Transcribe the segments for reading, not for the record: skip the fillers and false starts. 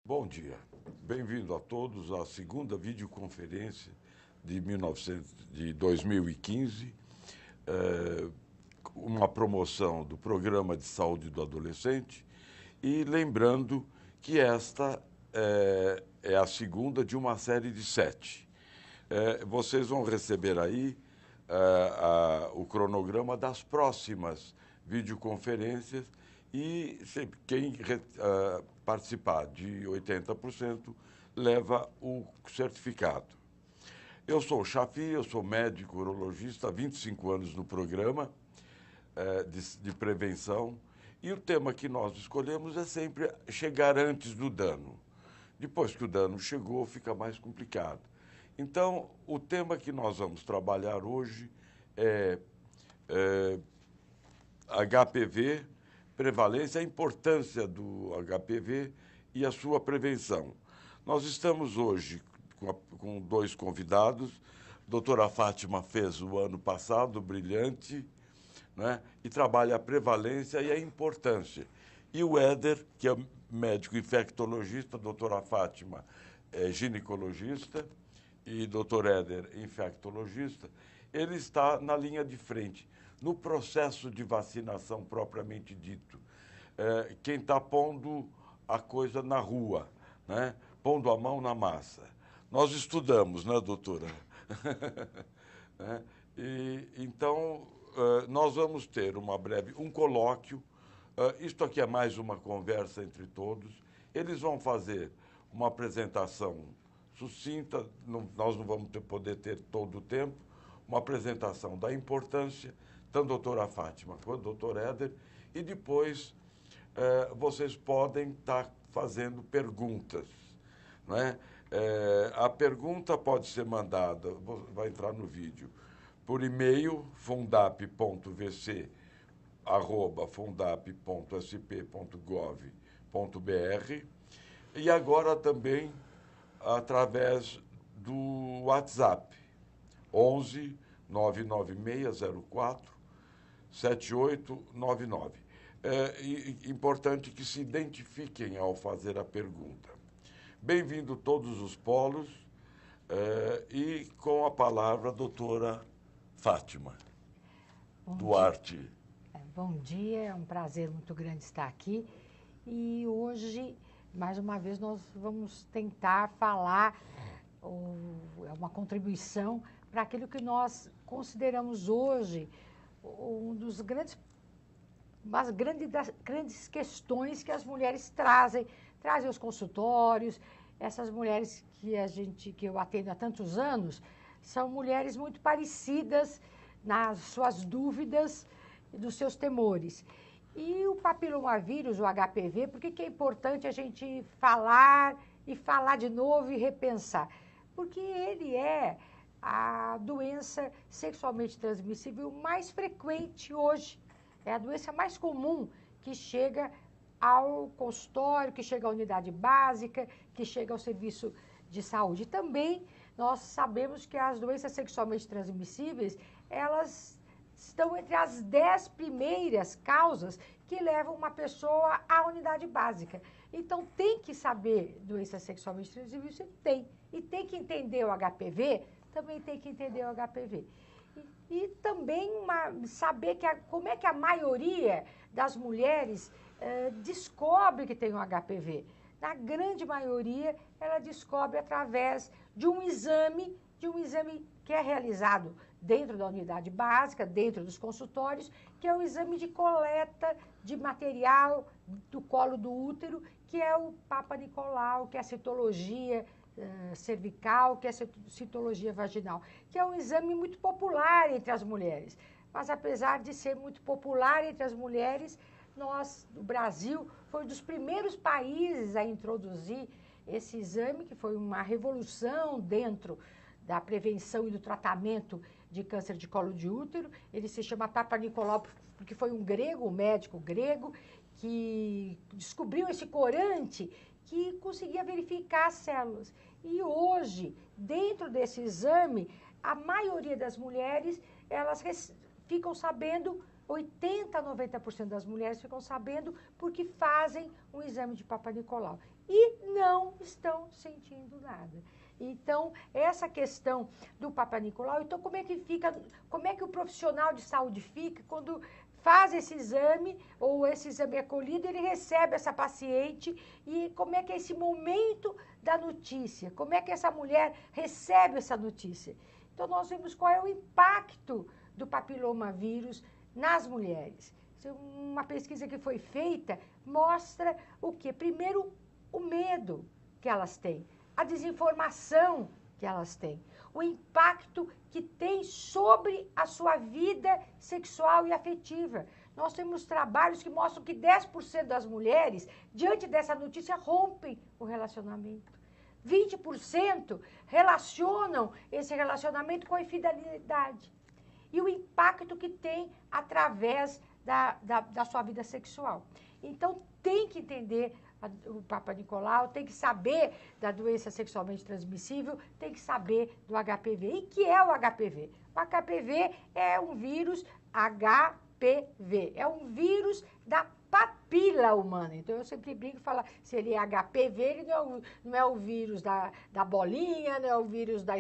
Bom dia, bem-vindo a todos à segunda videoconferência de 2015, uma promoção do Programa de Saúde do Adolescente, e lembrando que esta é a segunda de uma série de 7. Vocês vão receber aí o cronograma das próximas videoconferências e quem participar de 80% leva o certificado. Eu sou o Chafi, eu sou médico urologista há 25 anos no programa de prevenção, e o tema que nós escolhemos é sempre chegar antes do dano. Depois que o dano chegou, fica mais complicado. Então, o tema que nós vamos trabalhar hoje é HPV, prevalência, a importância do HPV e a sua prevenção. Nós estamos hoje com dois convidados. A doutora Fátima fez o ano passado, brilhante, né? E trabalha a prevalência e a importância. E o Éder, que é médico infectologista, a doutora Fátima é ginecologista e doutor Éder infectologista, ele está na linha de frente, no processo de vacinação propriamente dito. Quem está pondo a coisa na rua, né? Pondo a mão na massa. Nós estudamos, né, doutora? Então, nós vamos ter um colóquio. Isto aqui é mais uma conversa entre todos. Eles vão fazer uma apresentação sucinta, nós não vamos poder ter todo o tempo, uma apresentação da importância, tanto a doutora Fátima quanto o doutor Éder, e depois vocês podem estar fazendo perguntas, não é? A pergunta pode ser mandada, vai entrar no vídeo, por e-mail, fundap.vc@fundap.sp.gov.br, e agora também através do WhatsApp, 11 99604 7899. É importante que se identifiquem ao fazer a pergunta. Bem-vindo todos os polos, e com a palavra a doutora Fátima Duarte. Bom dia, é um prazer muito grande estar aqui. E hoje, mais uma vez, nós vamos tentar falar, é uma contribuição para aquilo que nós consideramos hoje umas grandes questões que as mulheres trazem aos consultórios. Essas mulheres que eu atendo há tantos anos, são mulheres muito parecidas nas suas dúvidas e dos seus temores. E o papilomavírus, o HPV, por que é importante a gente falar e falar de novo e repensar? Porque ele é a doença sexualmente transmissível mais frequente hoje. É a doença mais comum que chega ao consultório, que chega à unidade básica, que chega ao serviço de saúde. Também nós sabemos que as doenças sexualmente transmissíveis, elas estão entre as 10 primeiras causas que levam uma pessoa à unidade básica. Então, tem que saber doença sexualmente transmissível, você tem. E tem que entender o HPV, também tem que entender o HPV. E também saber como é que a maioria das mulheres descobre que tem o HPV. Na grande maioria, ela descobre através de um exame que é realizado dentro da unidade básica, dentro dos consultórios, que é o exame de coleta de material do colo do útero, que é o Papa Nicolau, que é a citologia cervical, que é a citologia vaginal, que é um exame muito popular entre as mulheres. Mas, apesar de ser muito popular entre as mulheres, o Brasil foi um dos primeiros países a introduzir esse exame, que foi uma revolução dentro da prevenção e do tratamento de câncer de colo de útero. Ele se chama Papa Nicolau porque foi um médico grego, que descobriu esse corante que conseguia verificar as células. E hoje, dentro desse exame, a maioria das mulheres, elas ficam sabendo 80% a 90% das mulheres ficam sabendo porque fazem um exame de Papa Nicolau e não estão sentindo nada. Então, essa questão do Papa Nicolau, então como é que fica, como é que o profissional de saúde fica quando faz esse exame, ou esse exame é colhido, ele recebe essa paciente, e como é que é esse momento da notícia, como é que essa mulher recebe essa notícia. Então, nós vemos qual é o impacto do papilomavírus nas mulheres. Uma pesquisa que foi feita mostra o quê? Primeiro, o medo que elas têm, a desinformação que elas têm, o impacto que tem sobre a sua vida sexual e afetiva. Nós temos trabalhos que mostram que 10% das mulheres, diante dessa notícia, rompem o relacionamento. 20% relacionam esse relacionamento com a infidelidade. E o impacto que tem através da sua vida sexual. Então, tem que entender o Papa Nicolau, tem que saber da doença sexualmente transmissível, tem que saber do HPV. E que é o HPV? O HPV é um vírus HPV, é um vírus da papila humana. Então, eu sempre brinco e falo, se ele é HPV, ele não é o vírus da bolinha, não é o vírus da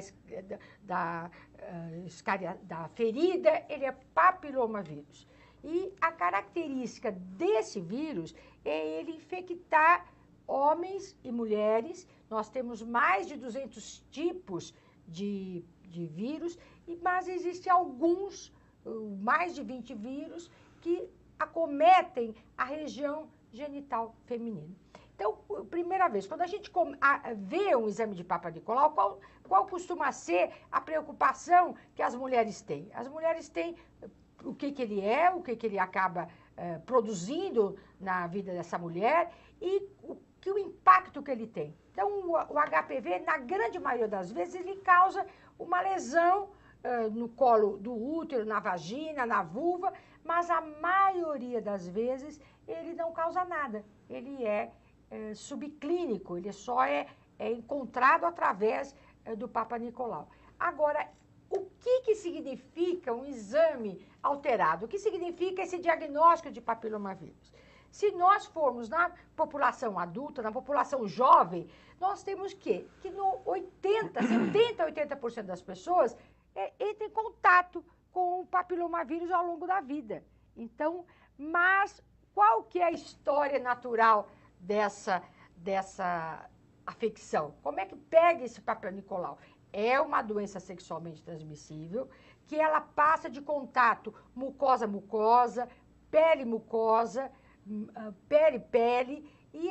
ferida, ele é papilomavírus. E a característica desse vírus é ele infectar homens e mulheres. Nós temos mais de 200 tipos de vírus, mas existem alguns, mais de 20 vírus, que acometem a região genital feminina. Então, primeira vez, quando a gente vê um exame de Papa Nicolau, qual costuma ser a preocupação que as mulheres têm? As mulheres têm o que ele é, o que ele acaba produzindo na vida dessa mulher e o impacto que ele tem. Então, o HPV, na grande maioria das vezes, ele causa uma lesão no colo do útero, na vagina, na vulva, mas a maioria das vezes ele não causa nada. Ele é subclínico, ele só é encontrado através do Papa Nicolau. Agora, o que significa um exame alterado? O que significa esse diagnóstico de papilomavírus? Se nós formos na população adulta, na população jovem, nós temos que no 70%, 80% das pessoas entram em contato com o papilomavírus ao longo da vida. Então, mas qual que é a história natural dessa afecção? Como é que pega esse Papa Nicolau? É uma doença sexualmente transmissível, que ela passa de contato mucosa-mucosa, pele-mucosa, pele-pele, e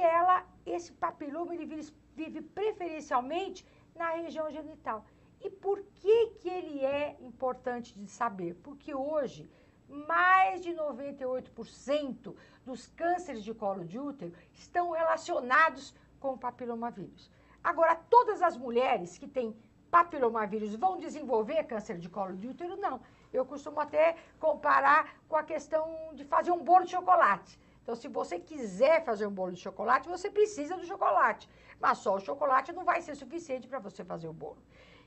esse papiloma, ele vive preferencialmente na região genital. E por que ele é importante de saber? Porque hoje, mais de 98% dos cânceres de colo de útero estão relacionados com o papilomavírus. Agora, todas as mulheres que têm papilomavírus vão desenvolver câncer de colo de útero? Não. Eu costumo até comparar com a questão de fazer um bolo de chocolate. Então, se você quiser fazer um bolo de chocolate, você precisa do chocolate. Mas só o chocolate não vai ser suficiente para você fazer o bolo.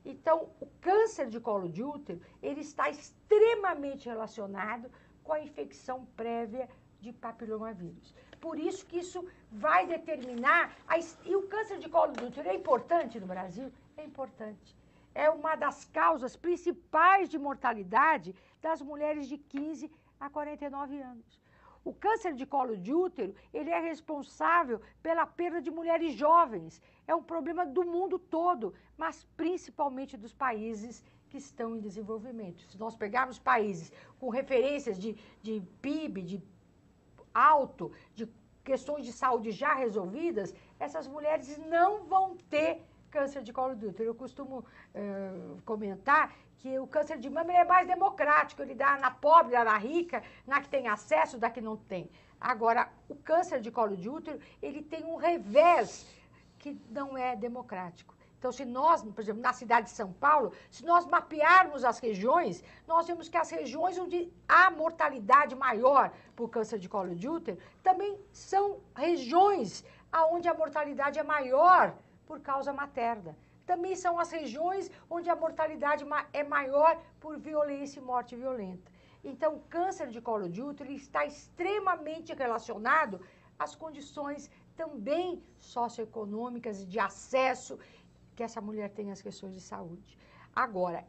Então, o câncer de colo de útero, ele está extremamente relacionado com a infecção prévia de papilomavírus. Por isso que isso vai determinar... E o câncer de colo de útero é importante no Brasil? É importante. É uma das causas principais de mortalidade das mulheres de 15 a 49 anos. O câncer de colo de útero, ele é responsável pela perda de mulheres jovens. É um problema do mundo todo, mas principalmente dos países que estão em desenvolvimento. Se nós pegarmos países com referências de PIB, de alto, de questões de saúde já resolvidas, essas mulheres não vão ter câncer de colo de útero. Eu costumo comentar que o câncer de mama é mais democrático, ele dá na pobre, dá na rica, na que tem acesso, da que não tem. Agora, o câncer de colo de útero, ele tem um revés que não é democrático. Então, se nós, por exemplo, na cidade de São Paulo, se nós mapearmos as regiões, nós vemos que as regiões onde há mortalidade maior por câncer de colo de útero, também são regiões onde a mortalidade é maior por causa materna. Também são as regiões onde a mortalidade é maior por violência e morte violenta. Então, o câncer de colo de útero está extremamente relacionado às condições também socioeconômicas e de acesso que essa mulher tem às questões de saúde. Agora,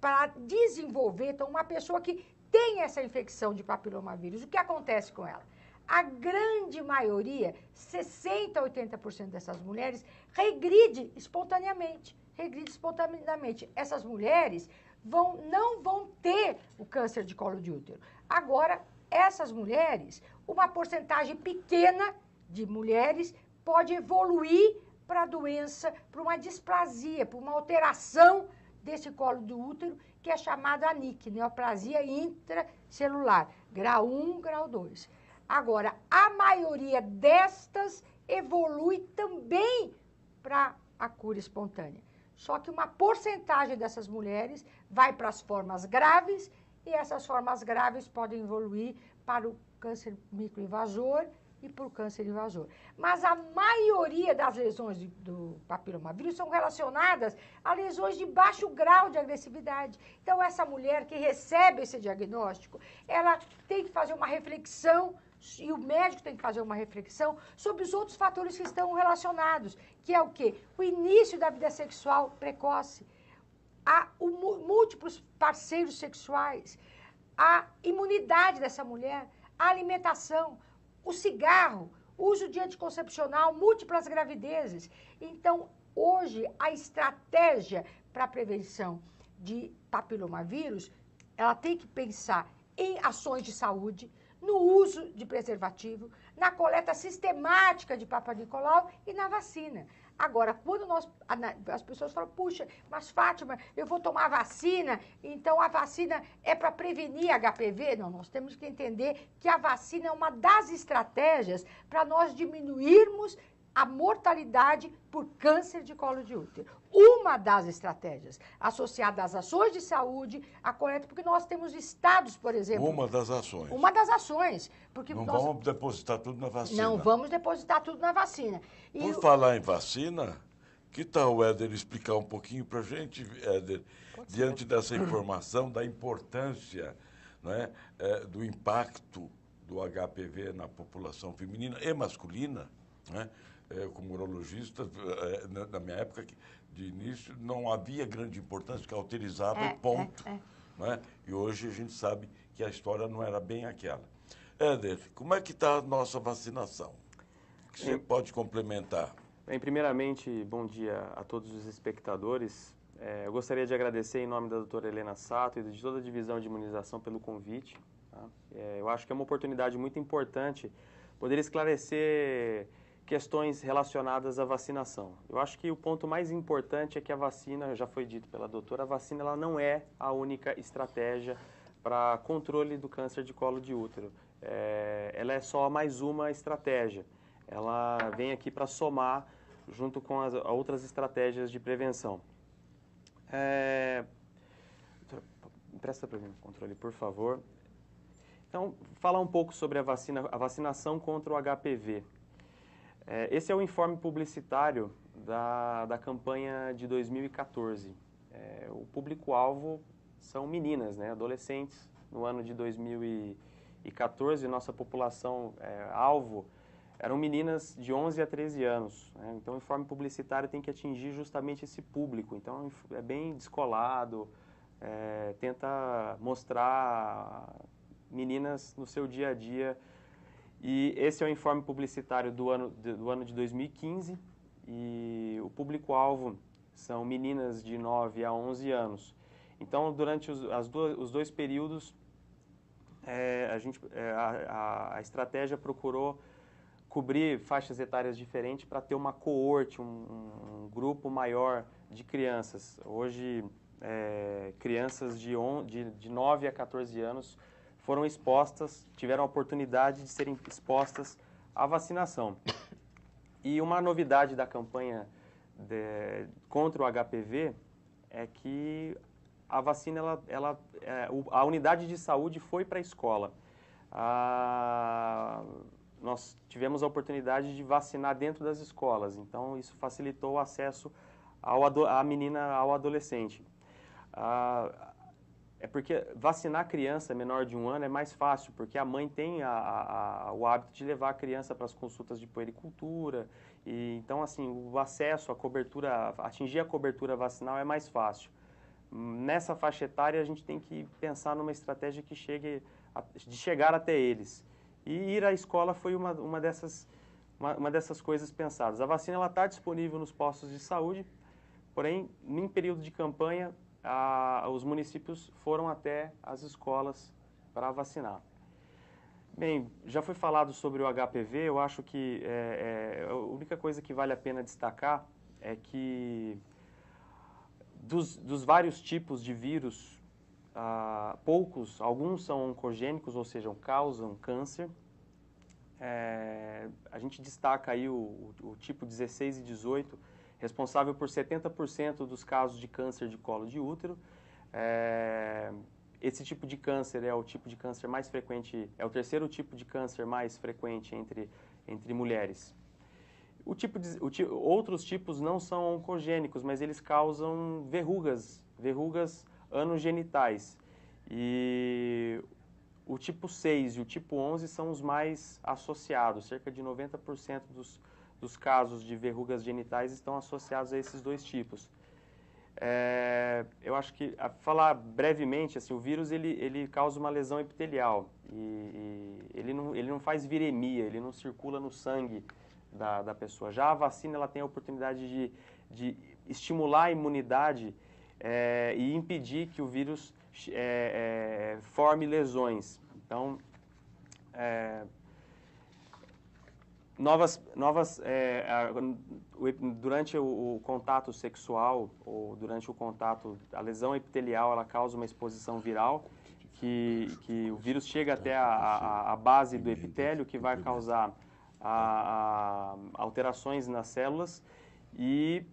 para desenvolver, então, uma pessoa que tem essa infecção de papilomavírus, o que acontece com ela? A grande maioria, 60% a 80% dessas mulheres, regride espontaneamente. Essas mulheres não vão ter o câncer de colo de útero. Agora, essas mulheres, uma porcentagem pequena de mulheres pode evoluir para a doença, para uma displasia, para uma alteração desse colo do útero, que é chamada NIC, neoplasia intracelular, grau 1, grau 2. Agora, a maioria destas evolui também para a cura espontânea. Só que uma porcentagem dessas mulheres vai para as formas graves e essas formas graves podem evoluir para o câncer microinvasor e para o câncer invasor. Mas a maioria das lesões do papilomavírus são relacionadas a lesões de baixo grau de agressividade. Então, essa mulher que recebe esse diagnóstico, ela tem que fazer uma reflexão, e o médico tem que fazer uma reflexão sobre os outros fatores que estão relacionados, que é o quê? O início da vida sexual precoce, múltiplos parceiros sexuais, a imunidade dessa mulher, a alimentação, o cigarro, uso de anticoncepcional, múltiplas gravidezes. Então, hoje, a estratégia para a prevenção de papilomavírus, ela tem que pensar em ações de saúde, no uso de preservativo, na coleta sistemática de Papa Nicolau e na vacina. Agora, quando as pessoas falam, puxa, mas Fátima, eu vou tomar vacina, então a vacina é para prevenir HPV? Não, nós temos que entender que a vacina é uma das estratégias para nós diminuirmos a mortalidade por câncer de colo de útero. Uma das estratégias associada às ações de saúde, a coleta, porque nós temos estados, por exemplo... Uma das ações. Uma das ações. Porque não vamos depositar tudo na vacina. Não vamos depositar tudo na vacina. Por falar em vacina, que tal o Éder explicar um pouquinho para a gente, Éder, diante dessa informação, da importância, não é, do impacto do HPV na população feminina e masculina, né? Como urologista, na minha época de início, não havia grande importância, cauterizava e ponto. Né? E hoje a gente sabe que a história não era bem aquela. Éder, como é que está a nossa vacinação? Que você pode complementar? Bem, primeiramente, bom dia a todos os espectadores. Eu gostaria de agradecer em nome da doutora Helena Sato e de toda a divisão de imunização pelo convite. Tá? Eu acho que é uma oportunidade muito importante poder esclarecer questões relacionadas à vacinação. Eu acho que o ponto mais importante é que a vacina, já foi dito pela doutora, a vacina ela não é a única estratégia para controle do câncer de colo de útero. Ela é só mais uma estratégia. Ela vem aqui para somar junto com as outras estratégias de prevenção. Empresta para mim o controle, por favor. Então, falar um pouco sobre a vacinação contra o HPV. Esse é o informe publicitário da campanha de 2014. O público-alvo são meninas, né, adolescentes. No ano de 2014, nossa população alvo eram meninas de 11 a 13 anos. Né? Então, o informe publicitário tem que atingir justamente esse público. Então, é bem descolado, tenta mostrar meninas no seu dia a dia. E esse é o informe publicitário do ano de 2015 e o público-alvo são meninas de 9 a 11 anos. Então, durante os dois períodos, a estratégia procurou cobrir faixas etárias diferentes para ter uma coorte, um grupo maior de crianças. Hoje, crianças de 9 a 14 anos foram expostas, tiveram a oportunidade de serem expostas à vacinação. E uma novidade da campanha contra o HPV é que a vacina, a unidade de saúde foi para a escola. Nós tivemos a oportunidade de vacinar dentro das escolas, então isso facilitou o acesso à menina, ao adolescente. É porque vacinar criança menor de 1 ano é mais fácil, porque a mãe tem o hábito de levar a criança para as consultas de puericultura. E, então, assim, o acesso à cobertura, atingir a cobertura vacinal é mais fácil. Nessa faixa etária, a gente tem que pensar numa estratégia que de chegar até eles. E ir à escola foi uma dessas coisas pensadas. A vacina está disponível nos postos de saúde, porém, em período de campanha, os municípios foram até as escolas para vacinar. Bem, já foi falado sobre o HPV, eu acho que a única coisa que vale a pena destacar é que dos vários tipos de vírus, alguns são oncogênicos, ou seja, causam câncer. A gente destaca aí o tipo 16 e 18, responsável por 70% dos casos de câncer de colo de útero. Esse tipo de câncer é o tipo de câncer mais frequente, é o terceiro tipo de câncer mais frequente entre mulheres. Outros tipos não são oncogênicos, mas eles causam verrugas anogenitais. E o tipo 6 e o tipo 11 são os mais associados, cerca de 90% dos casos de verrugas genitais estão associados a esses dois tipos. Eu acho que, falar brevemente, assim, o vírus ele causa uma lesão epitelial e ele não faz viremia, ele não circula no sangue da pessoa. Já a vacina ela tem a oportunidade de estimular a imunidade e impedir que o vírus forme lesões. Então, durante o contato sexual ou durante o contato, a lesão epitelial, ela causa uma exposição viral que o vírus chega até a base do epitélio, que vai causar alterações nas células e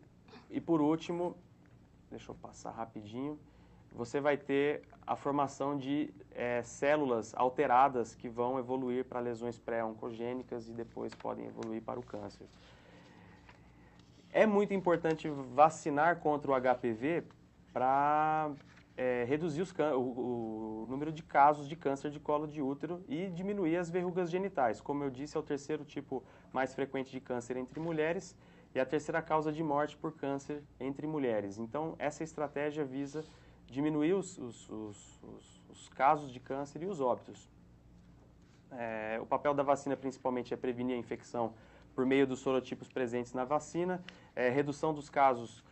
por último, deixa eu passar rapidinho, você vai ter a formação de células alteradas que vão evoluir para lesões pré-oncogênicas e depois podem evoluir para o câncer. É muito importante vacinar contra o HPV para reduzir o número de casos de câncer de colo de útero e diminuir as verrugas genitais. Como eu disse, é o terceiro tipo mais frequente de câncer entre mulheres e a terceira causa de morte por câncer entre mulheres. Então, essa estratégia visa diminuir os casos de câncer e os óbitos. O papel da vacina principalmente é prevenir a infecção por meio dos sorotipos presentes na vacina, redução dos casos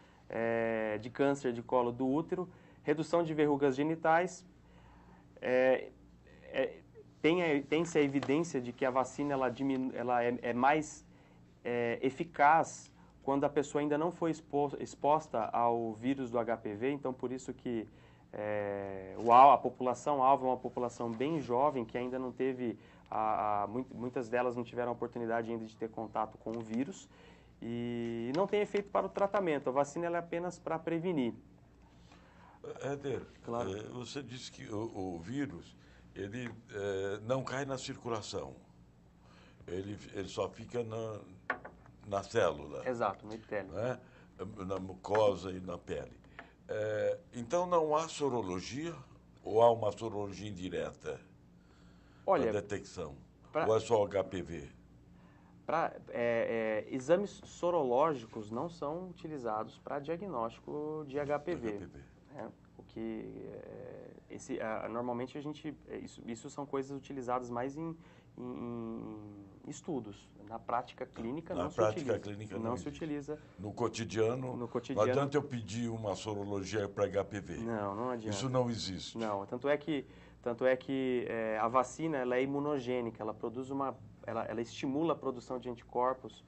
de câncer de colo do útero, redução de verrugas genitais. Tem-se a evidência de que a vacina ela é mais eficaz quando a pessoa ainda não foi exposta ao vírus do HPV, então por isso que a população-alvo é uma população bem jovem, que ainda não teve, muitas delas não tiveram a oportunidade ainda de ter contato com o vírus, e não tem efeito para o tratamento, a vacina ela é apenas para prevenir. Éder, Claro. Você disse que o vírus ele não cai na circulação, ele só fica na célula. Exato, no epitélio. Né? Na mucosa e na pele. Então, não há sorologia ou há uma sorologia indireta para detecção? Ou é só HPV? Exames sorológicos não são utilizados para diagnóstico de HPV. Né? O que normalmente isso são coisas utilizadas mais em estudos. Na prática clínica não se utiliza. No cotidiano, não adianta eu pedir uma sorologia para HPV. Não adianta. Isso não existe. Não, tanto é que a vacina ela é imunogênica, ela estimula a produção de anticorpos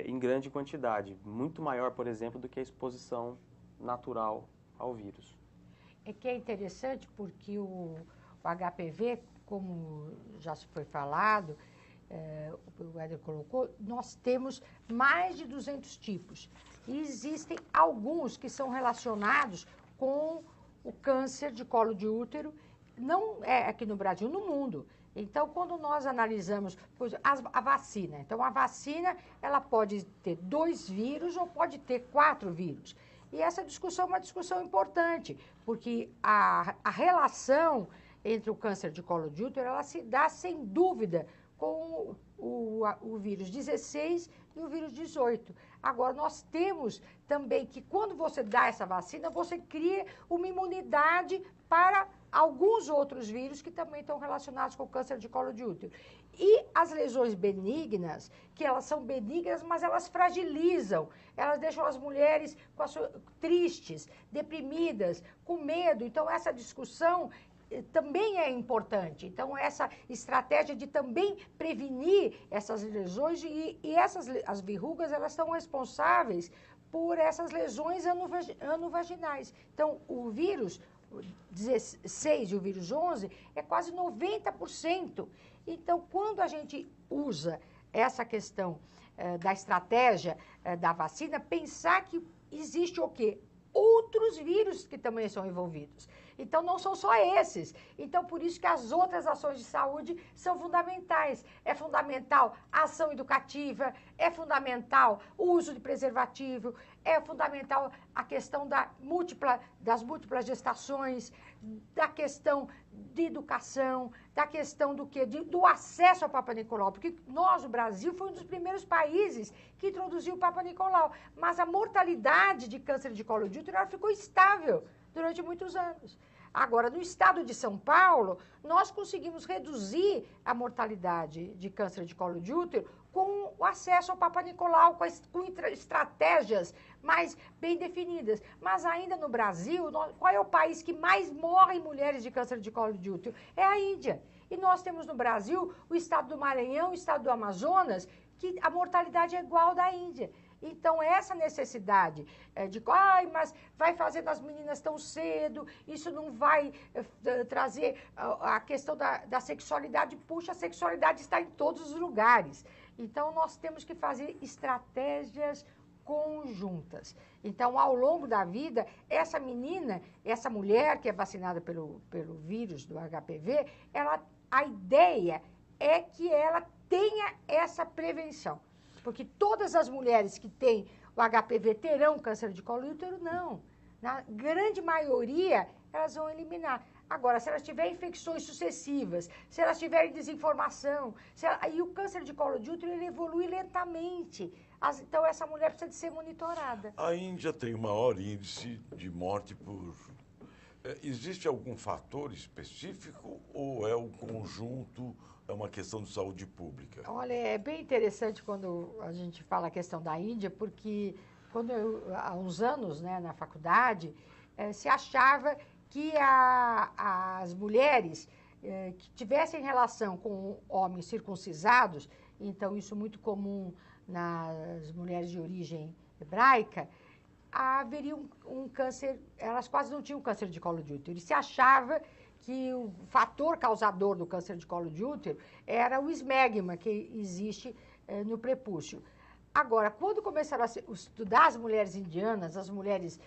em grande quantidade, muito maior, por exemplo, do que a exposição natural ao vírus. É que é interessante porque o HPV, como já se foi falado, o Éder colocou, nós temos mais de 200 tipos. E existem alguns que são relacionados com o câncer de colo de útero, não é aqui no Brasil, no mundo. Então, quando nós analisamos a vacina, então a vacina ela pode ter 2 vírus ou pode ter 4 vírus. E essa discussão é uma discussão importante, porque a relação entre o câncer de colo de útero, ela se dá, sem dúvida, com o vírus 16 e o vírus 18. Agora, nós temos também que, quando você dá essa vacina, você cria uma imunidade para alguns outros vírus que também estão relacionados com o câncer de colo de útero. E as lesões benignas, que elas são benignas, mas elas fragilizam, elas deixam as mulheres tristes, deprimidas, com medo. Então, essa discussão também é importante. Então, essa estratégia de também prevenir essas lesões as verrugas, elas são responsáveis por essas lesões anovaginais. Então, o vírus 16 e o vírus 11 é quase 90%. Então, quando a gente usa essa questão da estratégia da vacina, pensar que existe o quê? Outros vírus que também são envolvidos. Então, não são só esses. Então, por isso que as outras ações de saúde são fundamentais. É fundamental a ação educativa, é fundamental o uso de preservativo, é fundamental a questão das múltiplas gestações, da questão de educação, da questão do quê? Do acesso ao Papa Nicolau. Porque nós, o Brasil, foi um dos primeiros países que introduziu o Papa Nicolau. Mas a mortalidade de câncer de colo de útero ela ficou estável durante muitos anos. Agora, no estado de São Paulo, nós conseguimos reduzir a mortalidade de câncer de colo de útero com o acesso ao Papa Nicolau, com estratégias mais bem definidas. Mas ainda no Brasil, qual é o país que mais morre mulheres de câncer de colo de útero? É a Índia. E nós temos no Brasil o estado do Maranhão, o estado do Amazonas, que a mortalidade é igual à da Índia. Então, essa necessidade mas vai fazendo as meninas tão cedo, isso não vai trazer a questão da sexualidade. Puxa, a sexualidade está em todos os lugares. Então, nós temos que fazer estratégias conjuntas. Então, ao longo da vida, essa mulher que é vacinada pelo vírus do HPV, a ideia é que ela tenha essa prevenção. Porque todas as mulheres que têm o HPV terão câncer de colo de útero? Não. Na grande maioria, elas vão eliminar. Agora, se elas tiverem infecções sucessivas, se elas tiverem desinformação, aí o câncer de colo de útero ele evolui lentamente. Então, essa mulher precisa de ser monitorada. A Índia tem o maior índice de morte por... Existe algum fator específico ou é o conjunto... É uma questão de saúde pública. Olha, é bem interessante quando a gente fala a questão da Índia, porque há uns anos, né, na faculdade, se achava que as mulheres que tivessem relação com homens circuncisados, então isso muito comum nas mulheres de origem hebraica, haveria um câncer, elas quase não tinham câncer de colo de útero. E se achava que o fator causador do câncer de colo de útero era o esmegma que existe no prepúcio. Agora, quando começaram a estudar as mulheres indianas, as mulheres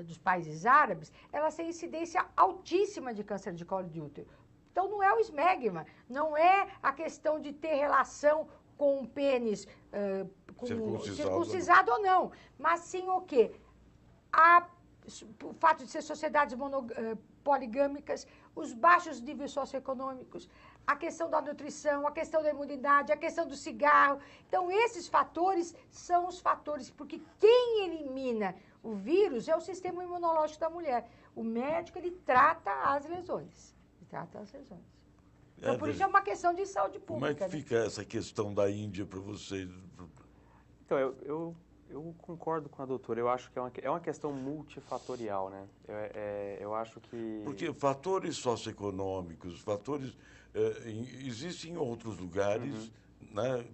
dos países árabes, elas têm incidência altíssima de câncer de colo de útero. Então, não é o esmegma, não é a questão de ter relação com o pênis circuncisado ou não, mas sim o quê? O fato de ser sociedades poligâmicas, os baixos níveis socioeconômicos, a questão da nutrição, a questão da imunidade, a questão do cigarro. Então, esses fatores são os fatores, porque quem elimina o vírus é o sistema imunológico da mulher. O médico, ele trata as lesões. Então, por isso é uma questão de saúde pública. Como é que fica essa questão da Índia para vocês? Então, eu concordo com a doutora. Eu acho que é uma questão multifatorial, né? Eu acho que... Porque fatores socioeconômicos, existem em outros lugares, né,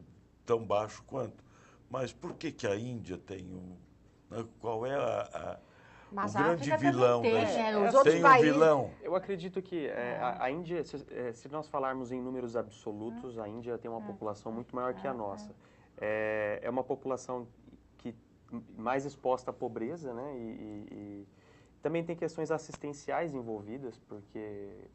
tão baixo quanto. Mas por que a Índia tem qual é Mas o grande vilão? Os outros tem países... vilão? Eu acredito que a Índia, se nós falarmos em números absolutos, a Índia tem uma população muito maior que a nossa. É uma população mais exposta à pobreza, né? E também tem questões assistenciais envolvidas, porque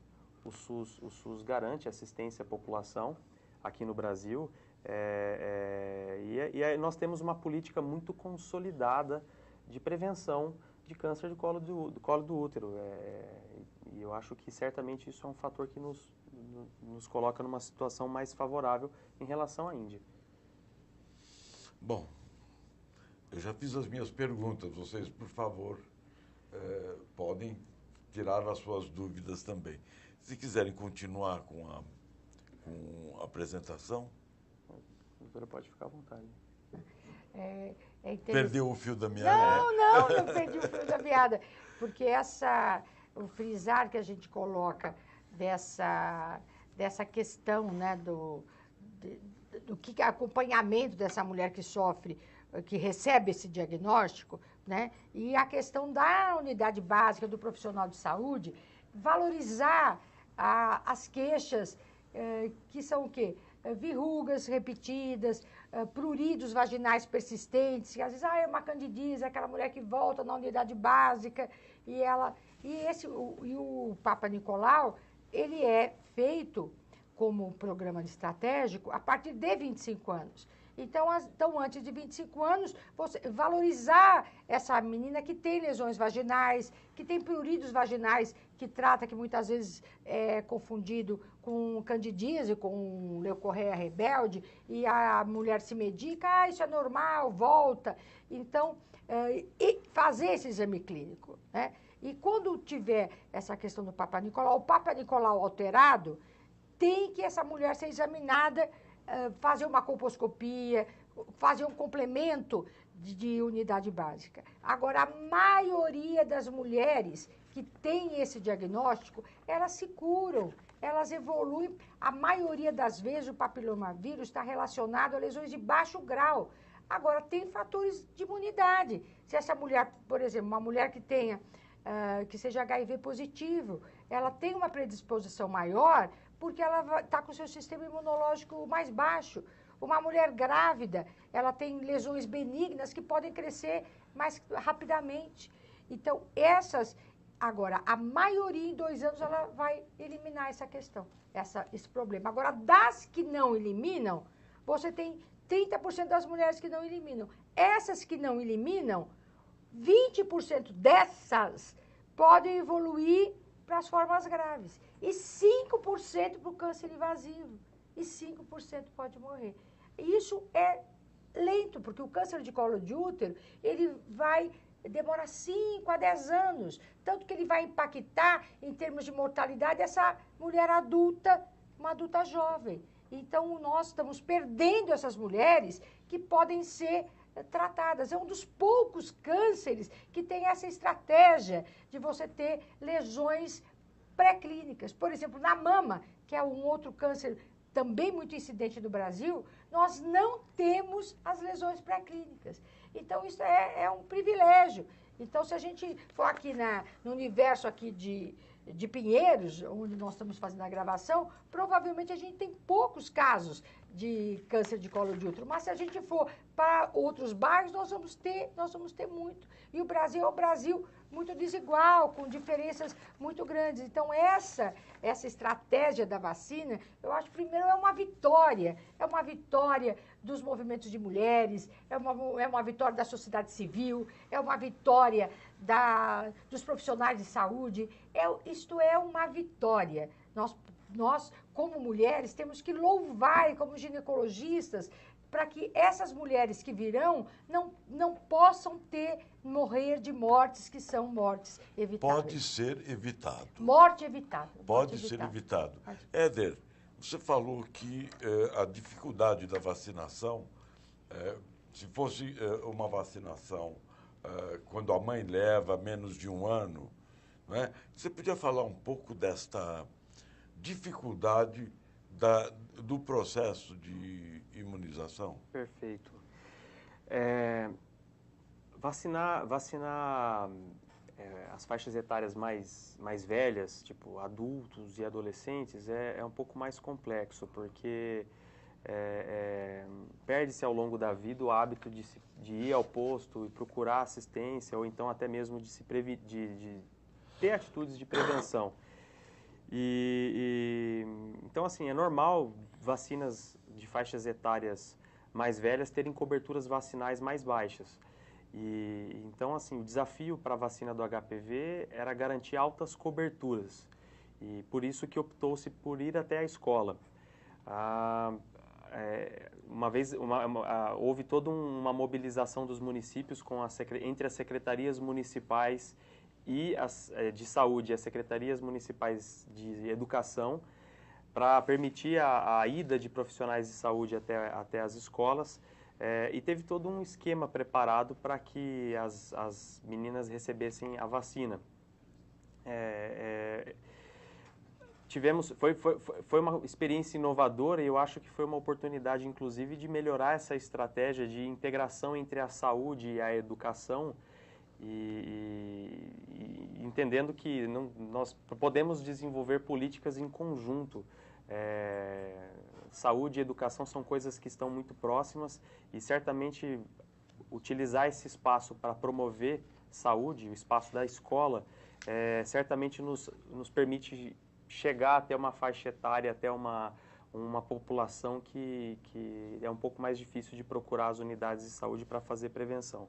o SUS garante assistência à população aqui no Brasil. E nós temos uma política muito consolidada de prevenção de câncer de colo do útero. E eu acho que certamente isso é um fator que nos coloca numa situação mais favorável em relação à Índia. Bom, eu já fiz as minhas perguntas. Vocês, por favor, podem tirar as suas dúvidas também. Se quiserem continuar com a apresentação... A doutora pode ficar à vontade. Perdeu o fio da meada. Não perdi o fio da meada. Porque o frisar que a gente coloca dessa questão, né, do que acompanhamento dessa mulher que sofre, que recebe esse diagnóstico, né, e a questão da unidade básica do profissional de saúde, valorizar as queixas que são o quê? Verrugas repetidas, pruridos vaginais persistentes, que às vezes é uma candidíase, é aquela mulher que volta na unidade básica, e o Papa Nicolau, ele é feito como programa estratégico a partir de 25 anos. Então, antes de 25 anos, você valorizar essa menina que tem lesões vaginais, que tem pruridos vaginais, que muitas vezes é confundido com candidíase, com leucorreia rebelde, e a mulher se medica, isso é normal, volta. Então, e fazer esse exame clínico, né? E quando tiver essa questão do Papa Nicolau, o Papa Nicolau alterado, tem que essa mulher ser examinada, fazer uma colposcopia, fazer um complemento de unidade básica. Agora, a maioria das mulheres que têm esse diagnóstico, elas se curam, elas evoluem. A maioria das vezes o papilomavírus está relacionado a lesões de baixo grau. Agora, tem fatores de imunidade. Se essa mulher, por exemplo, uma mulher que tenha, que seja HIV positivo, ela tem uma predisposição maior porque ela está com o seu sistema imunológico mais baixo. Uma mulher grávida, ela tem lesões benignas que podem crescer mais rapidamente. Então, agora, a maioria em 2 anos, ela vai eliminar essa questão, esse problema. Agora, das que não eliminam, você tem 30% das mulheres que não eliminam. Essas que não eliminam, 20% dessas podem evoluir para as formas graves. E 5% para o câncer invasivo. E 5% pode morrer. Isso é lento, porque o câncer de colo de útero, ele demora 5 a 10 anos. Tanto que ele vai impactar, em termos de mortalidade, essa mulher adulta, uma adulta jovem. Então, nós estamos perdendo essas mulheres que podem ser tratadas. É um dos poucos cânceres que tem essa estratégia de você ter lesões pré-clínicas. Por exemplo, na mama, que é um outro câncer também muito incidente no Brasil, nós não temos as lesões pré-clínicas. Então, isso é um privilégio. Então, se a gente for aqui no universo aqui de Pinheiros, onde nós estamos fazendo a gravação, provavelmente a gente tem poucos casos de câncer de colo de útero. Mas se a gente for para outros bairros, nós vamos ter muito. E o Brasil é um Brasil muito desigual, com diferenças muito grandes. Então, essa estratégia da vacina, eu acho, primeiro, é uma vitória dos movimentos de mulheres, é uma vitória da sociedade civil, é uma vitória dos profissionais de saúde. Isto é uma vitória. Nós, como mulheres, temos que louvar, como ginecologistas, para que essas mulheres que virão não possam morrer de mortes que são mortes evitáveis. Pode ser evitado. Morte evitável. Pode ser evitado. Éder, você falou que a dificuldade da vacinação, se fosse uma vacinação quando a mãe leva menos de 1 ano, não é? Você podia falar um pouco desta dificuldade do processo de imunização? Perfeito. Vacinar as faixas etárias mais velhas, tipo adultos e adolescentes, é um pouco mais complexo, porque perde-se ao longo da vida o hábito de ir ao posto e procurar assistência, ou então até mesmo de ter atitudes de prevenção. Então, assim, é normal vacinas de faixas etárias mais velhas terem coberturas vacinais mais baixas. Então, assim, o desafio para a vacina do HPV era garantir altas coberturas. E por isso que optou-se por ir até a escola. Houve toda uma mobilização dos municípios entre as secretarias municipais de saúde e as secretarias municipais de educação para permitir a ida de profissionais de saúde até as escolas. E teve todo um esquema preparado para que as meninas recebessem a vacina. Foi uma experiência inovadora e eu acho que foi uma oportunidade, inclusive, de melhorar essa estratégia de integração entre a saúde e a educação e entendendo que nós podemos desenvolver políticas em conjunto. Saúde e educação são coisas que estão muito próximas e certamente utilizar esse espaço para promover saúde, o espaço da escola, certamente nos permite chegar até uma faixa etária, até uma população que é um pouco mais difícil de procurar as unidades de saúde para fazer prevenção.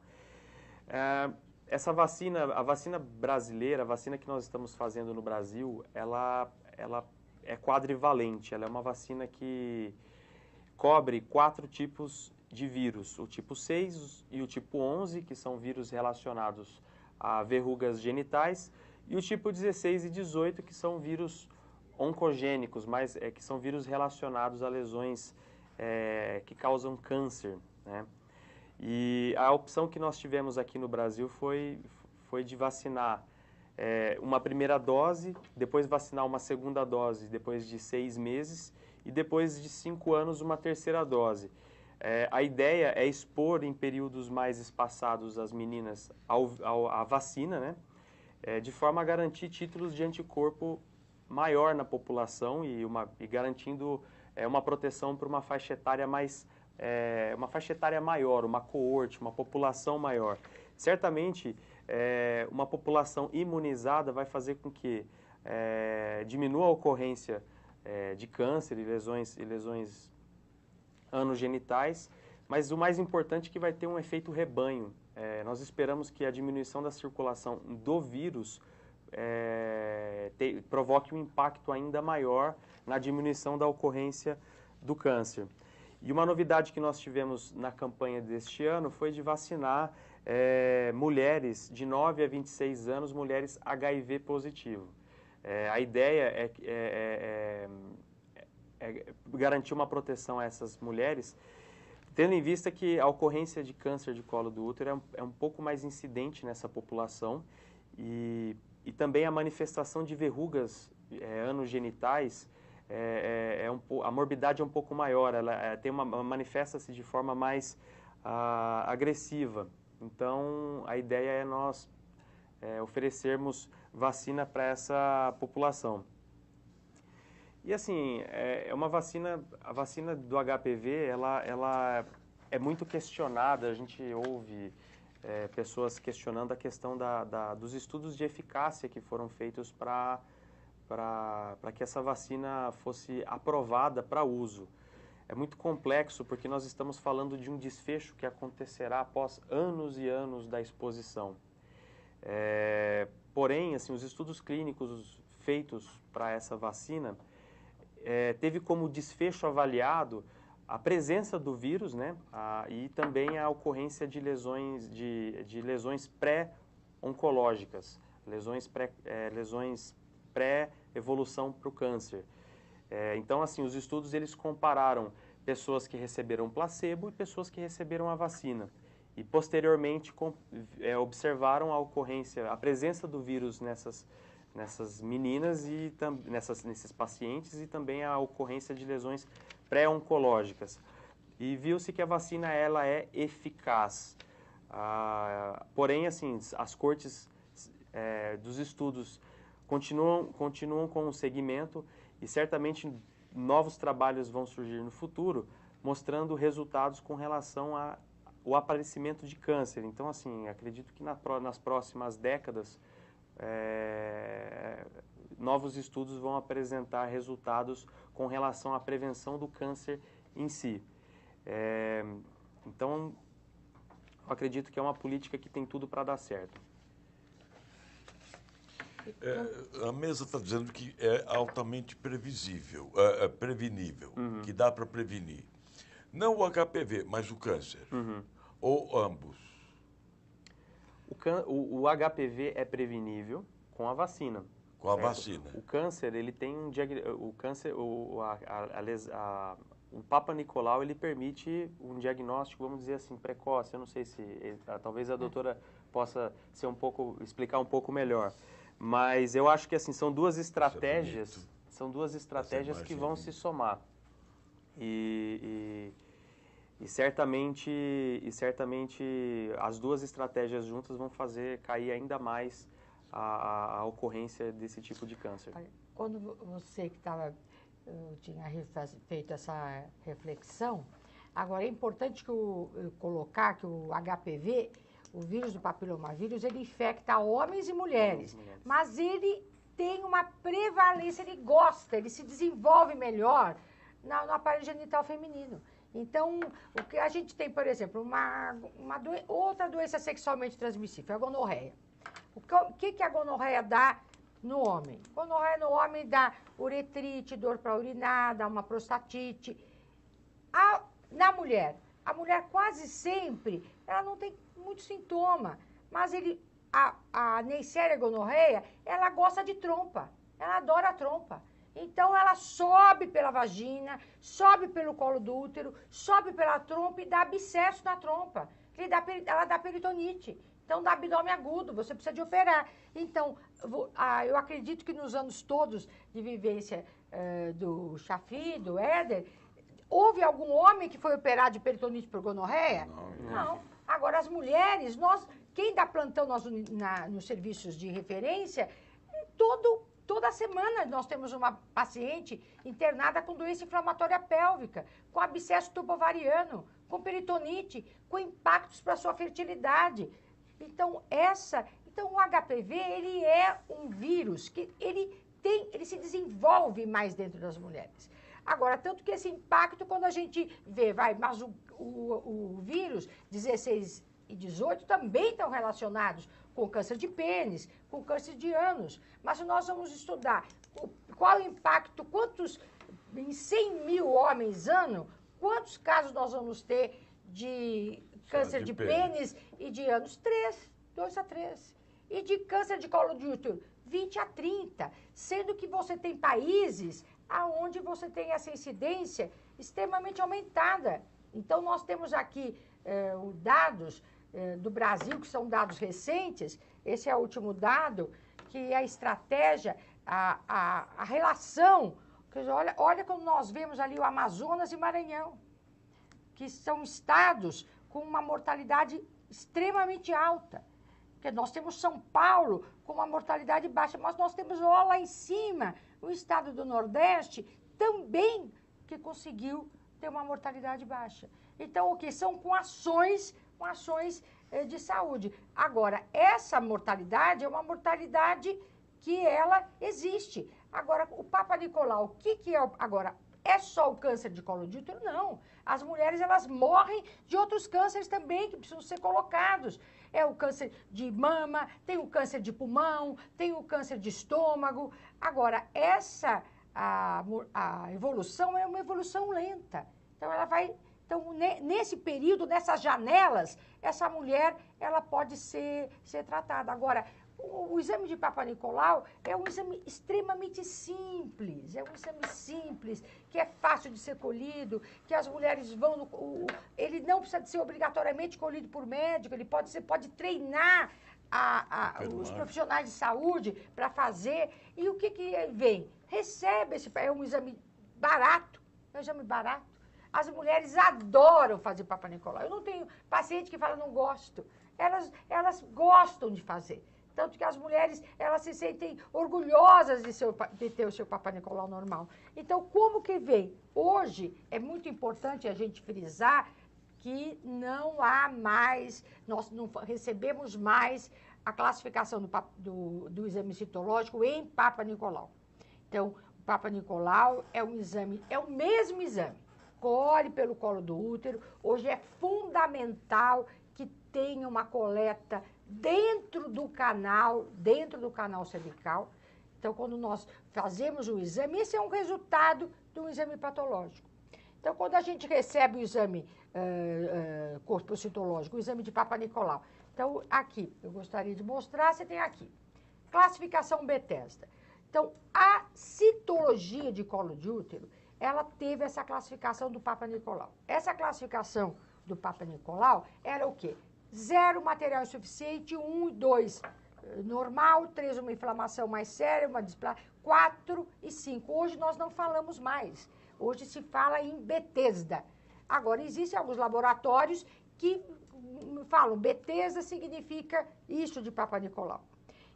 Essa vacina, a vacina brasileira, a vacina que nós estamos fazendo no Brasil, ela é quadrivalente, ela é uma vacina que cobre 4 tipos de vírus, o tipo 6 e o tipo 11, que são vírus relacionados a verrugas genitais, e o tipo 16 e 18, que são vírus oncogênicos, que são vírus relacionados a lesões que causam câncer, né? E a opção que nós tivemos aqui no Brasil foi de vacinar uma primeira dose, depois vacinar uma segunda dose depois de 6 meses e depois de 5 anos uma terceira dose. A ideia é expor em períodos mais espaçados as meninas à vacina, né? De forma a garantir títulos de anticorpo maior na população e garantindo uma proteção para uma faixa etária maior, uma coorte, uma população maior. Certamente, uma população imunizada vai fazer com que diminua a ocorrência de câncer e lesões anogenitais, mas o mais importante é que vai ter um efeito rebanho. Nós esperamos que a diminuição da circulação do vírus provoque um impacto ainda maior na diminuição da ocorrência do câncer. E uma novidade que nós tivemos na campanha deste ano foi de vacinar mulheres de 9 a 26 anos, mulheres HIV positivo. A ideia é garantir uma proteção a essas mulheres, tendo em vista que a ocorrência de câncer de colo do útero é um pouco mais incidente nessa população e também a manifestação de verrugas anogenitais, a morbidade é um pouco maior, ela manifesta-se de forma mais agressiva. Então, a ideia é nós oferecermos vacina para essa população. E assim, a vacina do HPV, ela é muito questionada, a gente ouve pessoas questionando a questão dos estudos de eficácia que foram feitos para que essa vacina fosse aprovada para uso. É muito complexo porque nós estamos falando de um desfecho que acontecerá após anos e anos da exposição. Porém, assim, os estudos clínicos feitos para essa vacina teve como desfecho avaliado a presença do vírus, né, e também a ocorrência de lesões pré-oncológicas, lesões pré-evolução para o câncer. Então, assim, os estudos eles compararam pessoas que receberam placebo e pessoas que receberam a vacina. E, posteriormente, observaram a presença do vírus nessas meninas e nesses pacientes e também a ocorrência de lesões pré-oncológicas. E viu-se que a vacina ela é eficaz. Porém, assim, as cortes dos estudos continuam com o segmento e certamente novos trabalhos vão surgir no futuro mostrando resultados com relação ao aparecimento de câncer. Então, assim, acredito que nas próximas décadas novos estudos vão apresentar resultados com relação à prevenção do câncer em si. Então, acredito que é uma política que tem tudo para dar certo. A mesa está dizendo que é altamente previsível, prevenível, que dá para prevenir. Não o HPV, mas o câncer. Ou ambos. O HPV é prevenível com a vacina. Com a vacina. O câncer, ele tem um o Papa Nicolau, ele permite um diagnóstico, vamos dizer assim, precoce. Eu não sei se, talvez a doutora possa explicar um pouco melhor. Mas eu acho que assim são duas estratégias que vão se somar. E certamente as duas estratégias juntas vão fazer cair ainda mais a ocorrência desse tipo de câncer. Quando você que tinha feito essa reflexão, agora é importante colocar que o HPV, o vírus do papilomavírus, ele infecta homens e mulheres, mas ele tem uma prevalência, ele se desenvolve melhor no aparelho genital feminino. Então, o que a gente tem, por exemplo, outra doença sexualmente transmissível, a gonorreia. O que a gonorreia dá no homem? Gonorreia no homem dá uretrite, dor para urinar, dá uma prostatite. Na mulher, a mulher quase sempre, ela não tem muito sintoma, mas a Neisseria gonorreia, ela gosta de trompa, ela adora a trompa. Então, ela sobe pela vagina, sobe pelo colo do útero, sobe pela trompa e dá abscesso na trompa. Ela dá peritonite. Então, dá abdômen agudo, você precisa de operar. Então, eu acredito que nos anos todos de vivência do Chafi, do Éder, houve algum homem que foi operado de peritonite por gonorreia? Não. Agora, as mulheres, quem dá plantão nos serviços de referência, toda semana nós temos uma paciente internada com doença inflamatória pélvica, com abscesso tubovariano, com peritonite, com impactos para a sua fertilidade. Então, o HPV, ele é um vírus que ele se desenvolve mais dentro das mulheres. Agora, tanto que esse impacto, quando a gente vê, mas o vírus 16 e 18 também estão relacionados com câncer de pênis, com câncer de ânus. Mas se nós vamos estudar qual o impacto, em 100 mil homens ano, quantos casos nós vamos ter de câncer de pênis e de ânus? 2 a 3. E de câncer de colo de útero? 20 a 30. Sendo que você tem países onde você tem essa incidência extremamente aumentada. Então, nós temos aqui dados do Brasil, que são dados recentes. Esse é o último dado, que a estratégia, a relação. Olha como nós vemos ali o Amazonas e Maranhão, que são estados com uma mortalidade extremamente alta. Porque nós temos São Paulo com uma mortalidade baixa, mas nós temos lá em cima o estado do Nordeste também que conseguiu ter uma mortalidade baixa. Então, o que são com ações de saúde. Agora, essa mortalidade é uma mortalidade que ela existe. Agora, o Papa Nicolau, o que é agora? É só o câncer de colo de útero? Não. As mulheres, elas morrem de outros cânceres também, que precisam ser colocados. É o câncer de mama, tem o câncer de pulmão, tem o câncer de estômago. Agora, a evolução é uma evolução lenta. Então, ela vai... Então, nesse período, nessas janelas, essa mulher, ela pode ser tratada. Agora, o exame de Papa Nicolau é um exame extremamente simples, que é fácil de ser colhido, que as mulheres vão... ele não precisa de ser obrigatoriamente colhido por médico, você pode treinar os profissionais de saúde para fazer. E o que vem? Recebe é um exame barato, As mulheres adoram fazer Papa Nicolau. Eu não tenho paciente que fala, não gosto. Elas gostam de fazer. Tanto que as mulheres, elas se sentem orgulhosas de ter o seu Papa Nicolau normal. Então, como que vem? Hoje, é muito importante a gente frisar que não há mais, nós não recebemos mais a classificação do exame citológico em Papa Nicolau. Então, o Papa Nicolau é um exame, é o mesmo exame. Colhe pelo colo do útero. Hoje é fundamental que tem uma coleta dentro do canal cervical. Então, quando nós fazemos o exame, esse é um resultado de um exame patológico. Então, quando a gente recebe o exame corpo citológico, o exame de Papa Nicolau. Então, aqui, eu gostaria de mostrar, você tem aqui, classificação Bethesda. Então, a citologia de colo de útero, ela teve essa classificação do Papa Nicolau. Essa classificação do Papa Nicolau era o quê? 0, material insuficiente, 1 e 2, normal, 3, uma inflamação mais séria, uma displasia, 4 e 5. Hoje nós não falamos mais. Hoje se fala em Bethesda. Agora, existem alguns laboratórios que falam Bethesda significa isso de Papa Nicolau.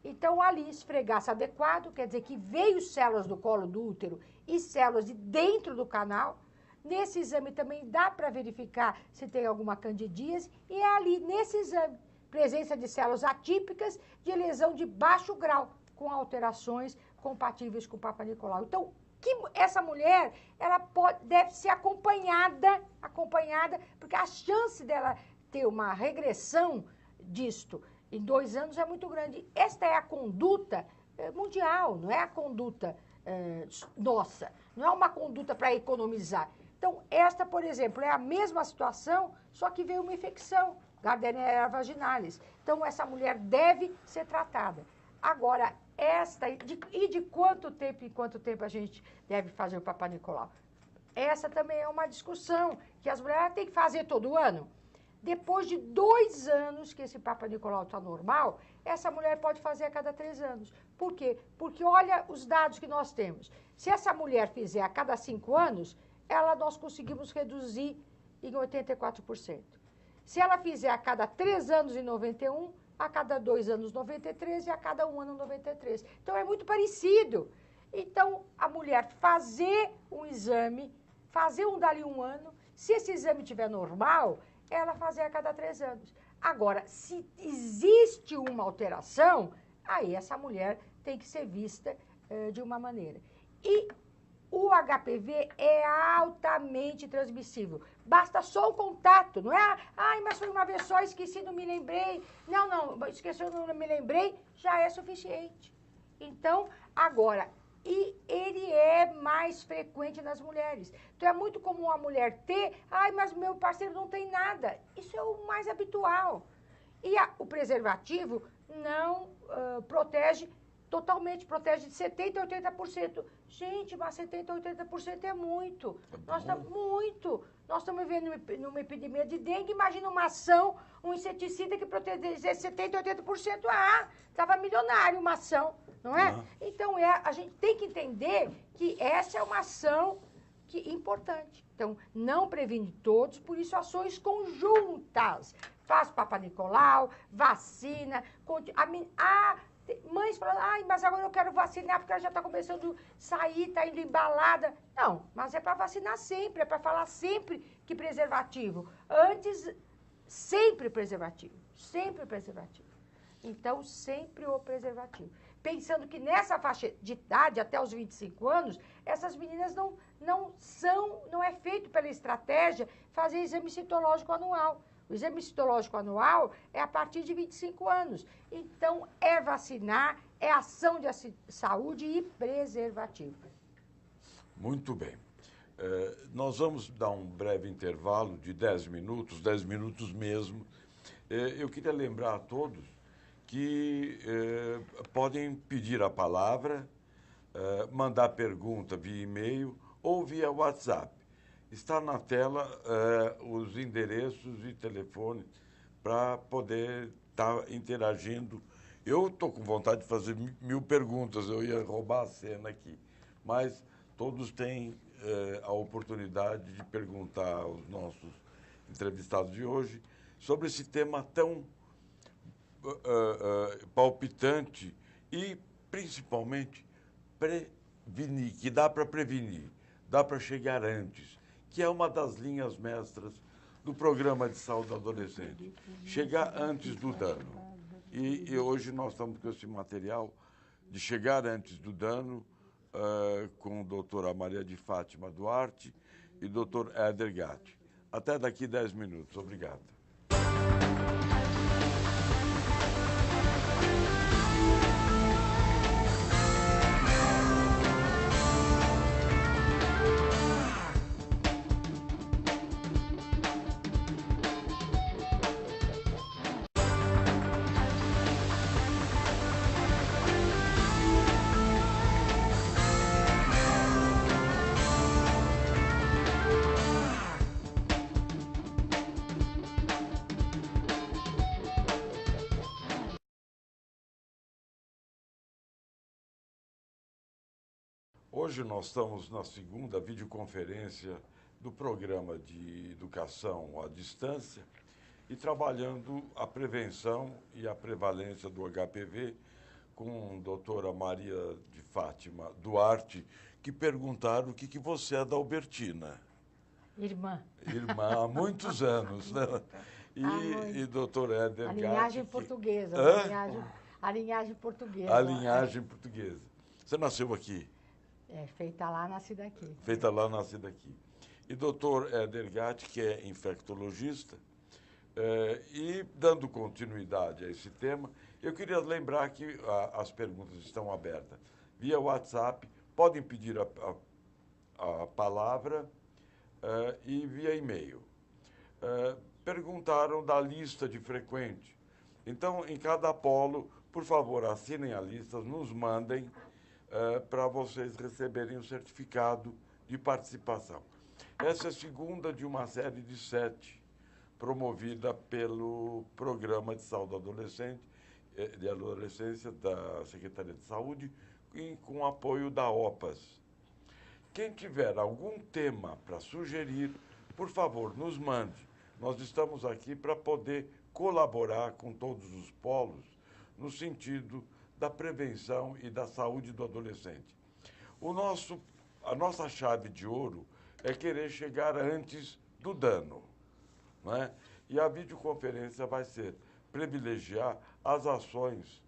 Então, ali, esfregaço adequado, quer dizer que veio células do colo do útero e células de dentro do canal. Nesse exame também dá para verificar se tem alguma candidíase. E é ali, nesse exame, presença de células atípicas de lesão de baixo grau, com alterações compatíveis com o Papa Nicolau. Então, essa mulher, ela deve ser acompanhada, porque a chance dela ter uma regressão disto em 2 anos é muito grande. Esta é a conduta mundial, não é a conduta nossa, não é uma conduta para economizar. Então, esta, por exemplo, é a mesma situação, só que veio uma infecção, Gardnerella vaginalis. Então, essa mulher deve ser tratada. Agora, de quanto tempo em quanto tempo a gente deve fazer o Papa Nicolau? Essa também é uma discussão, que as mulheres têm que fazer todo ano. Depois de 2 anos que esse Papa Nicolau está normal, essa mulher pode fazer a cada 3 anos. Por quê? Porque olha os dados que nós temos. Se essa mulher fizer a cada 5 anos, nós conseguimos reduzir em 84%. Se ela fizer a cada 3 anos em 91%, a cada 2 anos 93% e a cada 1 ano 93%. Então, é muito parecido. Então, a mulher fazer um exame, fazer dali 1 ano, se esse exame estiver normal, ela fazer a cada 3 anos. Agora, se existe uma alteração, aí essa mulher tem que ser vista de uma maneira. E o HPV é altamente transmissível. Basta só o contato, não é? Ai, mas foi uma vez só, esqueci, não me lembrei. Não, esqueci, não me lembrei, já é suficiente. Então, agora, e ele é mais frequente nas mulheres. Então, é muito comum a mulher ter, ai, mas meu parceiro não tem nada. Isso é o mais habitual. E o preservativo não protege totalmente, protege de 70% a 80%. Gente, mas 70% a 80% é muito. Nós estamos vivendo numa epidemia de dengue. Imagina uma ação, um inseticida que protegesse 70% a 80%. Estava milionário uma ação, não é? Então, a gente tem que entender que essa é uma ação importante. Então, não previne todos, por isso ações conjuntas. Faz Papa Nicolau, vacina, mães falam, ai, mas agora eu quero vacinar porque ela já está começando a sair, está indo embalada. Não, mas é para vacinar sempre, é para falar sempre que preservativo. Antes, sempre preservativo, sempre preservativo. Então, sempre o preservativo. Pensando que nessa faixa de idade, até os 25 anos, essas meninas não é feito pela estratégia fazer exame citológico anual. O exame citológico anual é a partir de 25 anos. Então, é vacinar, é ação de saúde e preservativo. Muito bem. Nós vamos dar um breve intervalo de 10 minutos mesmo. Eu queria lembrar a todos que podem pedir a palavra, mandar pergunta via e-mail ou via WhatsApp. Está na tela os endereços e telefones para poder estar interagindo. Eu estou com vontade de fazer 1000 perguntas, eu ia roubar a cena aqui. Mas todos têm a oportunidade de perguntar aos nossos entrevistados de hoje sobre esse tema tão palpitante e, principalmente, prevenir, que dá para prevenir, dá para chegar antes, que é uma das linhas mestras do programa de saúde adolescente. Chegar antes do dano. E hoje nós estamos com esse material de chegar antes do dano com a doutora Maria de Fátima Duarte e o doutor Éder Gatti. Até daqui 10 minutos. Obrigado. Hoje nós estamos na segunda videoconferência do programa de educação à distância e trabalhando a prevenção e a prevalência do HPV com a doutora Maria de Fátima Duarte, que perguntaram o que você é da Albertina. Irmã. Irmã, há muitos anos, né? E doutor Éder A Gatti, linhagem portuguesa. A linhagem portuguesa. A linhagem portuguesa. Você nasceu aqui? É, feita lá, nascida aqui. Feita lá, nascida aqui. E doutor Éder Gatti, que é infectologista, e dando continuidade a esse tema, eu queria lembrar que as perguntas estão abertas via WhatsApp, podem pedir a palavra e via e-mail. Perguntaram da lista de frequente. Então, em cada polo, por favor, assinem a lista, nos mandem para vocês receberem o certificado de participação. Essa é a segunda de uma série de 7, promovida pelo Programa de Saúde de Adolescência da Secretaria de Saúde e com apoio da OPAS. Quem tiver algum tema para sugerir, por favor, nos mande. Nós estamos aqui para poder colaborar com todos os polos no sentido da prevenção e da saúde do adolescente. A nossa chave de ouro é querer chegar antes do dano, não é? E a videoconferência vai ser privilegiar as ações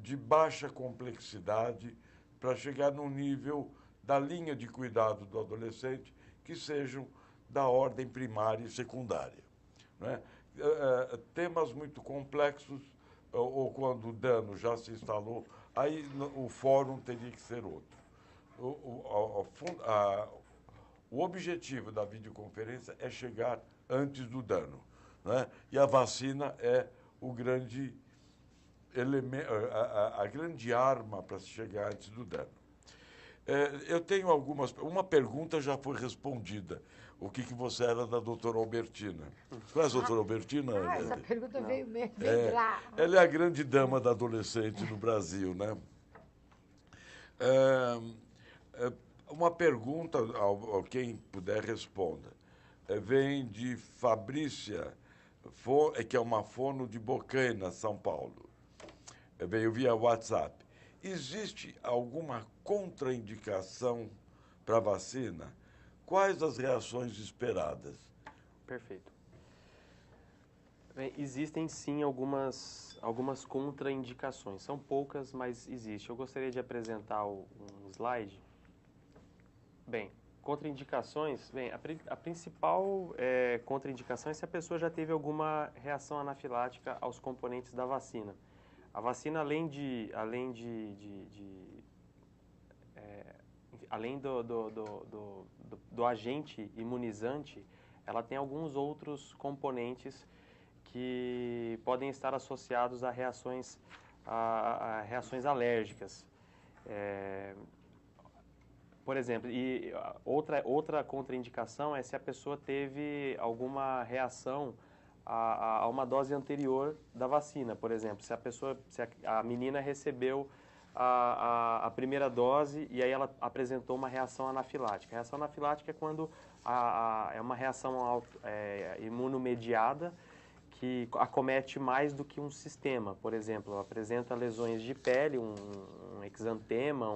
de baixa complexidade para chegar no nível da linha de cuidado do adolescente que sejam da ordem primária e secundária, não é? Temas muito complexos ou quando o dano já se instalou, aí o fórum teria que ser outro. O objetivo da videoconferência é chegar antes do dano, né? E a vacina é o grande elemento, a grande arma para se chegar antes do dano. Eu tenho uma pergunta já foi respondida. O que você era da doutora Albertina? Você conhece a doutora Albertina? Essa pergunta veio lá. Ela é a grande dama da adolescente no Brasil, né? Uma pergunta, quem puder responda. Vem de Fabrícia, que é uma fono de Bocaina, São Paulo. Veio via WhatsApp. Existe alguma contraindicação para a vacina? Quais as reações esperadas? Perfeito. Bem, existem sim algumas contraindicações. São poucas, mas existe. Eu gostaria de apresentar um slide. Bem, contraindicações. Bem, a principal contraindicação é se a pessoa já teve alguma reação anafilática aos componentes da vacina. A vacina, além do agente imunizante, ela tem alguns outros componentes que podem estar associados a reações alérgicas. Por exemplo, outra contraindicação é se a pessoa teve alguma reação a uma dose anterior da vacina. Por exemplo, se a menina recebeu a primeira dose e aí ela apresentou uma reação anafilática. A reação anafilática é quando é uma reação imunomediada que acomete mais do que um sistema. Por exemplo, apresenta lesões de pele, um exantema,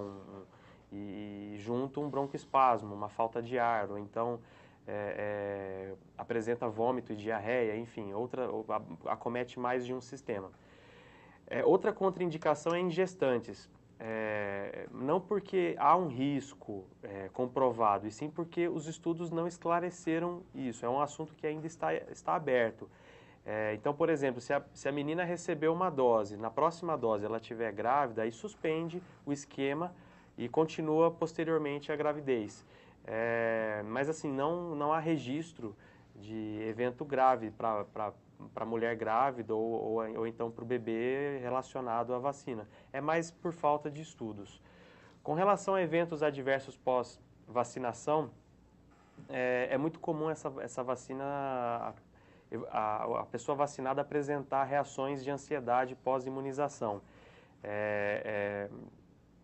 e junto um broncoespasmo, uma falta de ar, ou então apresenta vômito e diarreia, enfim, acomete mais de um sistema. Outra contraindicação é em gestantes. Não porque há um risco comprovado, e sim porque os estudos não esclareceram isso. É um assunto que ainda está aberto. Então, por exemplo, se a menina recebeu uma dose, na próxima dose ela estiver grávida, aí suspende o esquema e continua posteriormente a gravidez. Mas assim, não há registro de evento grave para mulher grávida ou então para o bebê relacionado à vacina. É mais por falta de estudos. Com relação a eventos adversos pós-vacinação, é muito comum essa vacina, a pessoa vacinada apresentar reações de ansiedade pós-imunização.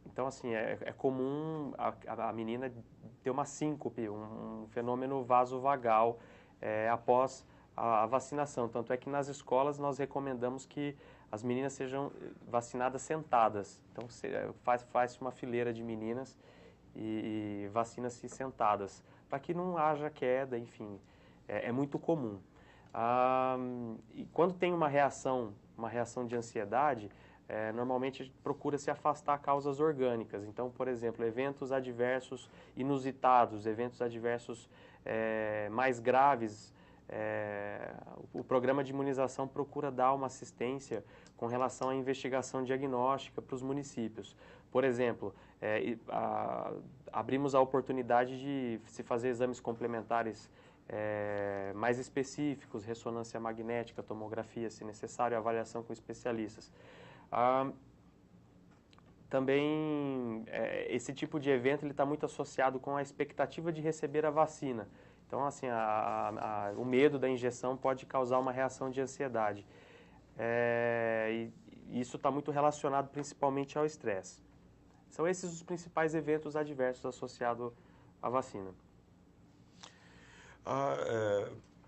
Então, assim, é comum a menina ter uma síncope, um fenômeno vasovagal após a vacinação. Tanto é que nas escolas nós recomendamos que as meninas sejam vacinadas sentadas. Então, faz uma fileira de meninas e vacina-se sentadas, para que não haja queda, enfim, é muito comum. E quando tem uma reação de ansiedade, normalmente procura se afastar causas orgânicas. Então, por exemplo, eventos adversos inusitados, eventos adversos mais graves, o programa de imunização procura dar uma assistência com relação à investigação diagnóstica para os municípios. Por exemplo, abrimos a oportunidade de se fazer exames complementares mais específicos, ressonância magnética, tomografia, se necessário, avaliação com especialistas. Também, esse tipo de evento está muito associado com a expectativa de receber a vacina. Então, assim, o medo da injeção pode causar uma reação de ansiedade. E isso está muito relacionado principalmente ao estresse. São esses os principais eventos adversos associados à vacina.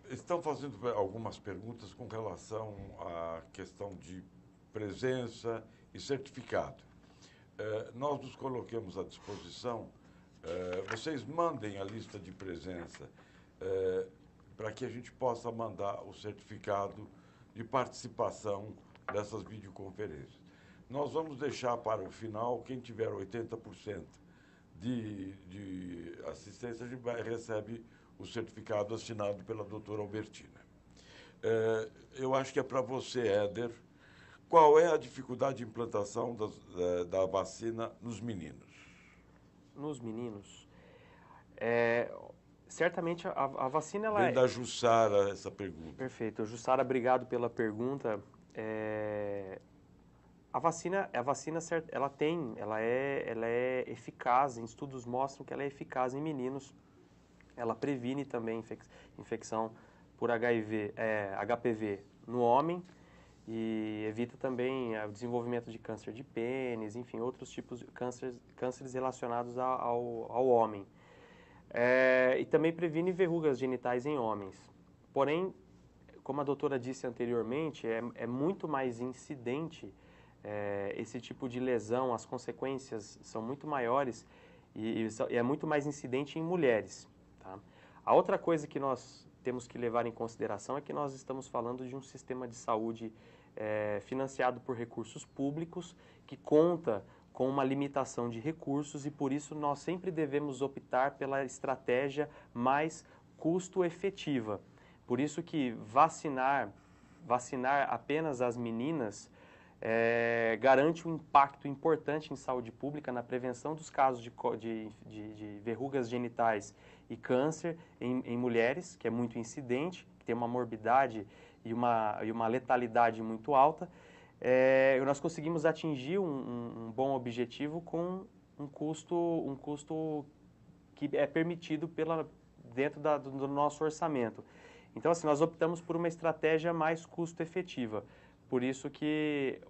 Estão fazendo algumas perguntas com relação à questão de presença e certificado. Nós nos coloquemos à disposição, vocês mandem a lista de presença para que a gente possa mandar o certificado de participação dessas videoconferências. Nós vamos deixar para o final, quem tiver 80% de assistência, a gente recebe o certificado assinado pela doutora Albertina. Eu acho que é para você, Éder. Qual é a dificuldade de implantação da vacina nos meninos? Nos meninos? Certamente a vacina... Vem da Jussara essa pergunta. Perfeito. Jussara, obrigado pela pergunta. A vacina ela é eficaz, estudos mostram que ela é eficaz em meninos. Ela previne também infecção por HPV no homem e evita também o desenvolvimento de câncer de pênis, enfim, outros tipos de cânceres relacionados ao homem. E também previne verrugas genitais em homens. Porém, como a doutora disse anteriormente, é muito mais incidente esse tipo de lesão, as consequências são muito maiores e é muito mais incidente em mulheres. Tá? A outra coisa que nós temos que levar em consideração é que nós estamos falando de um sistema de saúde financiado por recursos públicos, que conta com uma limitação de recursos e por isso nós sempre devemos optar pela estratégia mais custo-efetiva. Por isso que vacinar apenas as meninas garante um impacto importante em saúde pública na prevenção dos casos de verrugas genitais e câncer em mulheres, que é muito incidente, que tem uma morbidade e uma letalidade muito alta. Nós conseguimos atingir um bom objetivo com um custo que é permitido dentro do nosso orçamento. Então, assim, nós optamos por uma estratégia mais custo-efetiva. Por isso que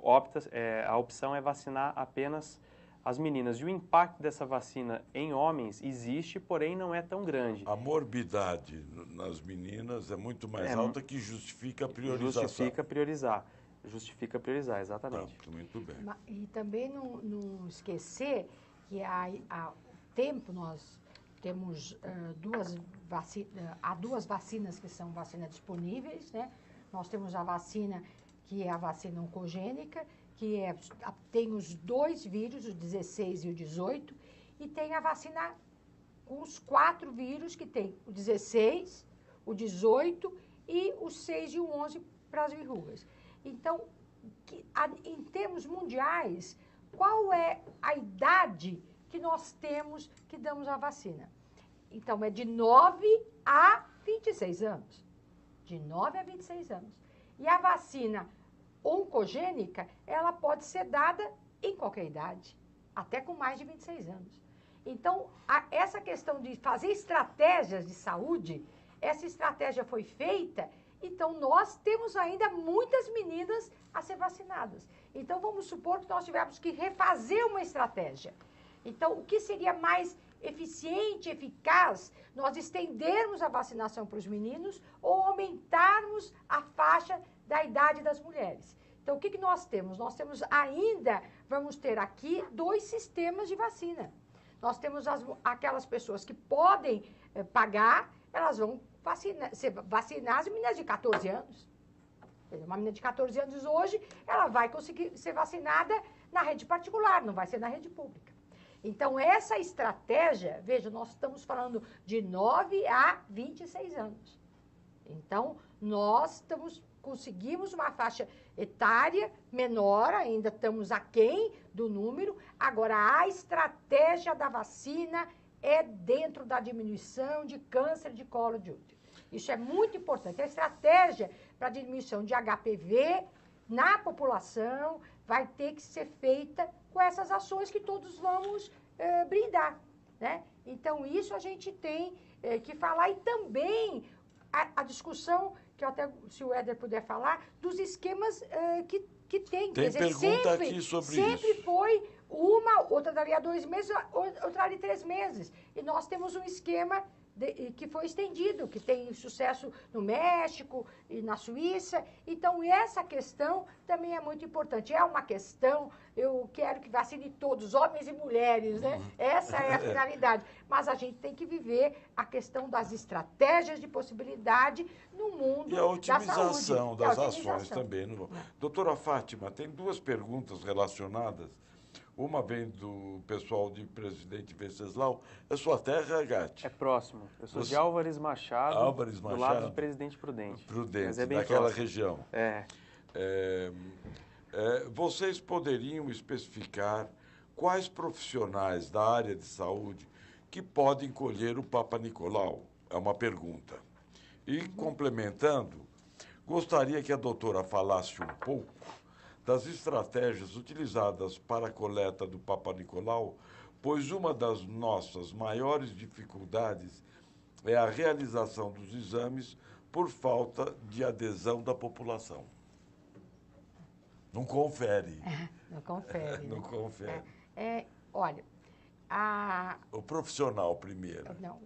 a opção é vacinar apenas as meninas. E o impacto dessa vacina em homens existe, porém não é tão grande. A morbidade nas meninas é muito mais alta, que justifica a priorização. Justifica priorizar, exatamente. Muito bem. E também não esquecer que há tempo nós temos há duas vacinas que são vacinas disponíveis, né? Nós temos a vacina que é a vacina oncogênica, que tem os dois vírus, o 16 e o 18, e tem a vacina com os 4 vírus, que tem o 16, o 18 e o 6 e o 11 para as verrugas. Então, em termos mundiais, qual é a idade que nós temos que damos a vacina? Então, é de 9 a 26 anos. De 9 a 26 anos. E a vacina oncogênica, ela pode ser dada em qualquer idade, até com mais de 26 anos. Então, essa questão de fazer estratégias de saúde, essa estratégia foi feita, então nós temos ainda muitas meninas a ser vacinadas. Então, vamos supor que nós tivéssemos que refazer uma estratégia. Então, o que seria mais eficiente, eficaz, nós estendermos a vacinação para os meninos ou aumentarmos a faixa da idade das mulheres? Então, o que nós temos? Nós temos ainda, vamos ter aqui, 2 sistemas de vacina. Nós temos aquelas pessoas que podem pagar, elas vão vacinar as meninas de 14 anos. Uma menina de 14 anos hoje, ela vai conseguir ser vacinada na rede particular, não vai ser na rede pública. Então, essa estratégia, veja, nós estamos falando de 9 a 26 anos. Então, nós conseguimos uma faixa etária menor, ainda estamos aquém do número. Agora, a estratégia da vacina é dentro da diminuição de câncer de colo de útero. Isso é muito importante. A estratégia para diminuição de HPV na população vai ter que ser feita com essas ações que todos vamos brindar, né? Então, isso a gente tem que falar. E também a discussão, que até, se o Éder puder falar, dos esquemas que tem. Tem pergunta aqui sobre isso. Sempre foi outra daria 2 meses, outra daria 3 meses. E nós temos um esquema que foi estendido, que tem sucesso no México e na Suíça. Então, essa questão também é muito importante. É uma questão, eu quero que vacine todos, homens e mulheres, né? Essa é a finalidade. Mas a gente tem que viver a questão das estratégias de possibilidade no mundo da saúde. E a otimização das ações também. Doutora Fátima, tem 2 perguntas relacionadas. Uma vem do pessoal de Presidente Venceslau. É sua terra, Gatti? É próximo. Eu sou de Álvares Machado, do lado de Presidente Prudente. Prudente, é daquela região. Vocês poderiam especificar quais profissionais da área de saúde que podem colher o Papa Nicolau? É uma pergunta. E, complementando, gostaria que a doutora falasse um pouco das estratégias utilizadas para a coleta do Papa Nicolau, pois uma das nossas maiores dificuldades é a realização dos exames por falta de adesão da população. Não confere. Não confere. Não confere. Olha, o profissional primeiro. Não,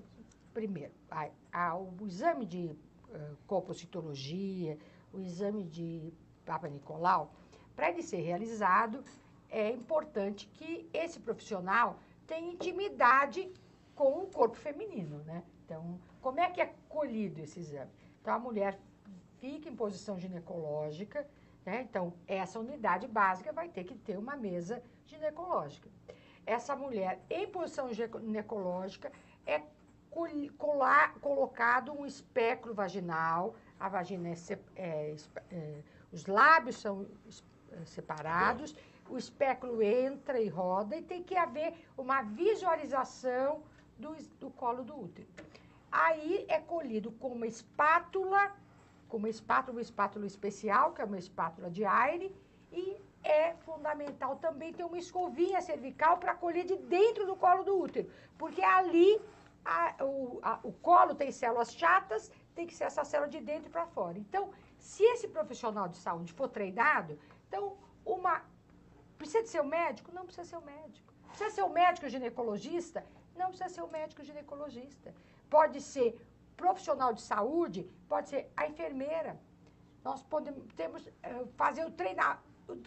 primeiro, o exame de colpocitologia, o exame de Papa Nicolau, para ele ser realizado, é importante que esse profissional tenha intimidade com o corpo feminino, né? Então, como é que é colhido esse exame? Então, a mulher fica em posição ginecológica, né? Então, essa unidade básica vai ter que ter uma mesa ginecológica. Essa mulher, em posição ginecológica, é colocado um espéculo vaginal, a vagina os lábios são separados, o espéculo entra e roda e tem que haver uma visualização do colo do útero. Aí é colhido com uma espátula especial, que é uma espátula de aire, e é fundamental também ter uma escovinha cervical para colher de dentro do colo do útero, porque ali o colo tem células chatas, tem que ser essa célula de dentro para fora. Então, se esse profissional de saúde for treinado, então, precisa de ser o médico? Não precisa ser o médico. Precisa ser o médico ginecologista? Não precisa ser o médico ginecologista. Pode ser profissional de saúde, pode ser a enfermeira. Nós temos fazer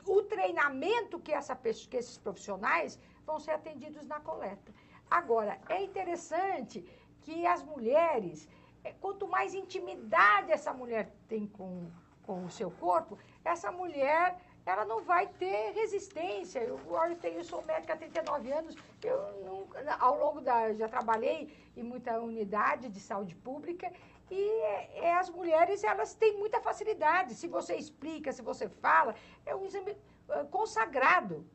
o treinamento que esses profissionais vão ser atendidos na coleta. Agora, é interessante que as mulheres, quanto mais intimidade essa mulher tem com o seu corpo, essa mulher, ela não vai ter resistência. Eu sou médica há 39 anos, já trabalhei em muita unidade de saúde pública, e as mulheres, elas têm muita facilidade. Se você explica, se você fala, é um exame consagrado.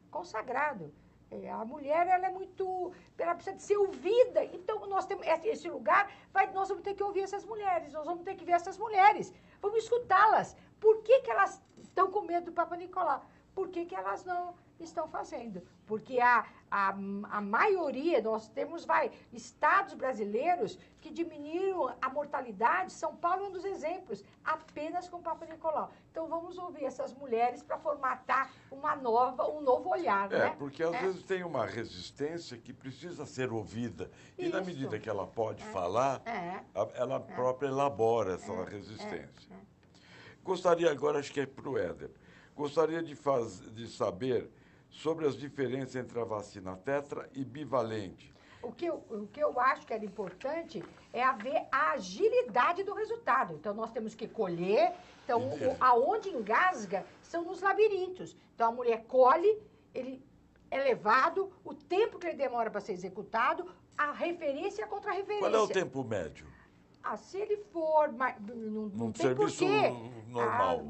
A mulher, ela precisa de ser ouvida. Então, nós temos esse lugar, nós vamos ter que ouvir essas mulheres, nós vamos ter que ver essas mulheres, vamos escutá-las. Por que elas estão com medo do Papa Nicolau? Por que elas não estão fazendo? Porque a maioria, nós temos estados brasileiros que diminuíram a mortalidade. São Paulo é um dos exemplos, apenas com o Papa Nicolau. Então, vamos ouvir essas mulheres para formatar um novo olhar, né? Porque às vezes tem uma resistência que precisa ser ouvida. E na medida que ela pode falar, ela própria elabora essa resistência. Gostaria agora, acho que é para o Éder, gostaria de saber sobre as diferenças entre a vacina tetra e bivalente. O que eu acho que era importante é haver a agilidade do resultado. Então, nós temos que colher. Então, aonde engasga são nos labirintos. Então, a mulher colhe, ele é levado, o tempo que ele demora para ser executado, a referência contra a referência. Qual é o tempo médio? Se ele for... Não tem serviço porquê. normal.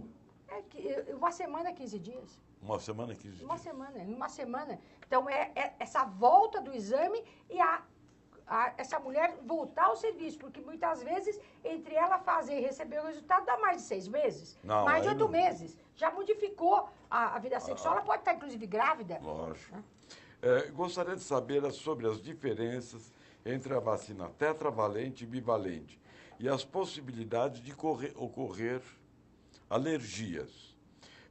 Uma semana, 15 dias. Uma semana, 15 dias? Uma semana. Então, essa volta do exame e essa mulher voltar ao serviço, porque muitas vezes, entre ela fazer e receber o resultado, dá mais de 6 meses, mais de 8 meses. Já modificou a vida sexual, ela pode estar, inclusive, grávida. Lógico. Gostaria de saber sobre as diferenças entre a vacina tetravalente e bivalente e as possibilidades de ocorrer alergias.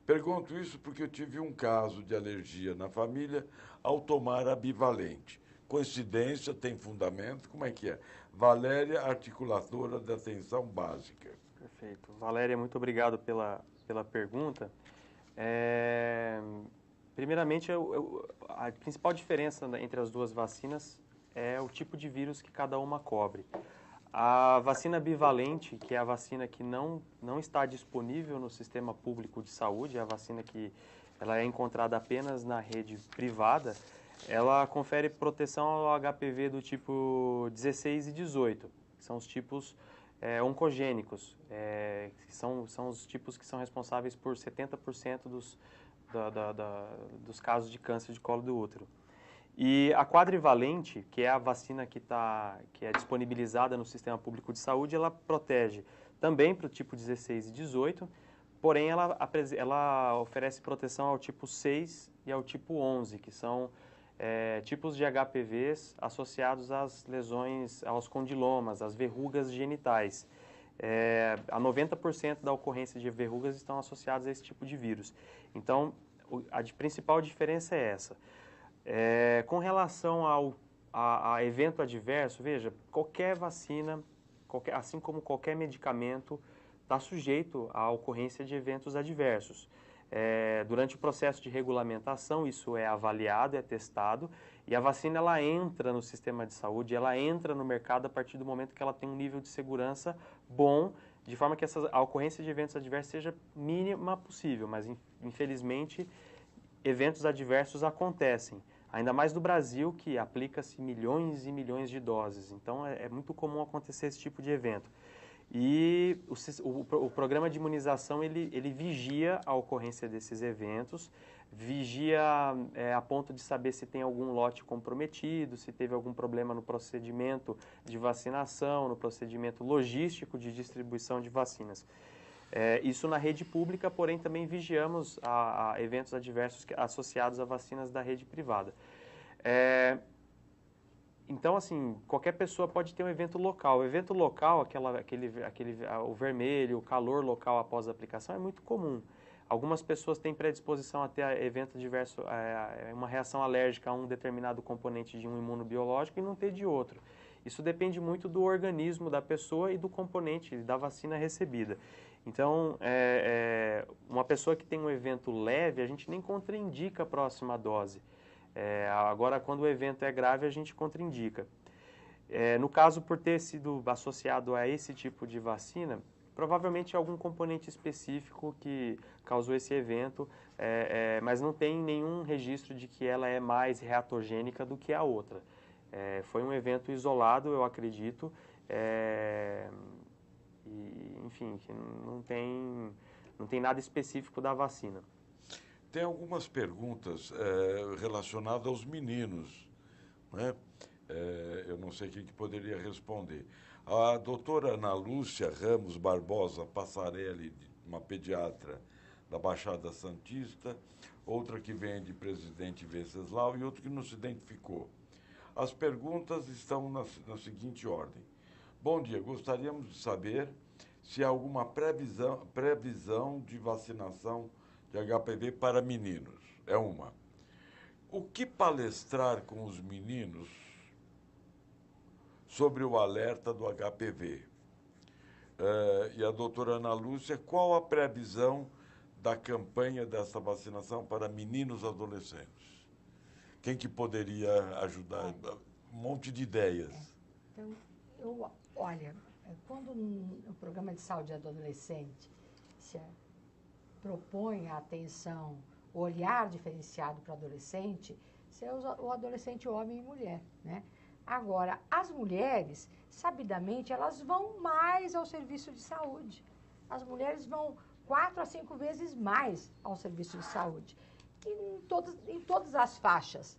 Pergunto isso porque eu tive um caso de alergia na família ao tomar a bivalente. Coincidência, tem fundamento? Como é que é? Valéria, articuladora da atenção básica. Perfeito. Valéria, muito obrigado pela pergunta. Primeiramente, a principal diferença entre as duas vacinas é o tipo de vírus que cada uma cobre. A vacina bivalente, que é a vacina que não está disponível no sistema público de saúde, é a vacina que ela é encontrada apenas na rede privada, ela confere proteção ao HPV do tipo 16 e 18, que são os tipos oncogênicos, que são os tipos que são responsáveis por 70% dos casos de câncer de colo do útero. E a quadrivalente, que é a vacina que é disponibilizada no sistema público de saúde, ela protege também para o tipo 16 e 18, porém ela oferece proteção ao tipo 6 e ao tipo 11, que são tipos de HPVs associados às lesões, aos condilomas, às verrugas genitais. A 90% da ocorrência de verrugas estão associadas a esse tipo de vírus. Então, a principal diferença é essa. Com relação a evento adverso, veja, qualquer vacina, assim como qualquer medicamento, está sujeito à ocorrência de eventos adversos. Durante o processo de regulamentação, isso é avaliado, é testado, e a vacina ela entra no sistema de saúde, ela entra no mercado a partir do momento que ela tem um nível de segurança bom, de forma que a ocorrência de eventos adversos seja mínima possível, mas infelizmente eventos adversos acontecem. Ainda mais no Brasil, que aplica-se milhões e milhões de doses. Então, é muito comum acontecer esse tipo de evento. E o programa de imunização, ele vigia a ocorrência desses eventos, vigia a ponto de saber se tem algum lote comprometido, se teve algum problema no procedimento de vacinação, no procedimento logístico de distribuição de vacinas. Isso na rede pública, porém também vigiamos a eventos adversos associados a vacinas da rede privada. Então, assim, qualquer pessoa pode ter um evento local. O evento local, o vermelho, o calor local após a aplicação é muito comum. Algumas pessoas têm predisposição a ter evento adverso, uma reação alérgica a um determinado componente de um imunobiológico e não ter de outro. Isso depende muito do organismo da pessoa e do componente da vacina recebida. Então, uma pessoa que tem um evento leve, a gente nem contraindica a próxima dose. Agora, quando o evento é grave, a gente contraindica. No caso, por ter sido associado a esse tipo de vacina, provavelmente algum componente específico que causou esse evento, mas não tem nenhum registro de que ela é mais reatogênica do que a outra. Foi um evento isolado, eu acredito, enfim, que não tem nada específico da vacina. Tem algumas perguntas relacionadas aos meninos, né? Eu não sei quem que poderia responder. A doutora Ana Lúcia Ramos Barbosa Passarelli, uma pediatra da Baixada Santista, outra que vem de Presidente Venceslau e outra que não se identificou. As perguntas estão na seguinte ordem. Bom dia, gostaríamos de saber se há alguma previsão de vacinação de HPV para meninos. É uma. O que palestrar com os meninos sobre o alerta do HPV? E a doutora Ana Lúcia, qual a previsão da campanha dessa vacinação para meninos adolescentes? Quem que poderia ajudar? Um monte de ideias. Então, olha, quando o programa de saúde adolescente se propõe a atenção, o olhar diferenciado para o adolescente, é o adolescente homem e mulher, né? Agora, as mulheres, sabidamente, elas vão mais ao serviço de saúde. As mulheres vão 4 a 5 vezes mais ao serviço de saúde. Em todas as faixas.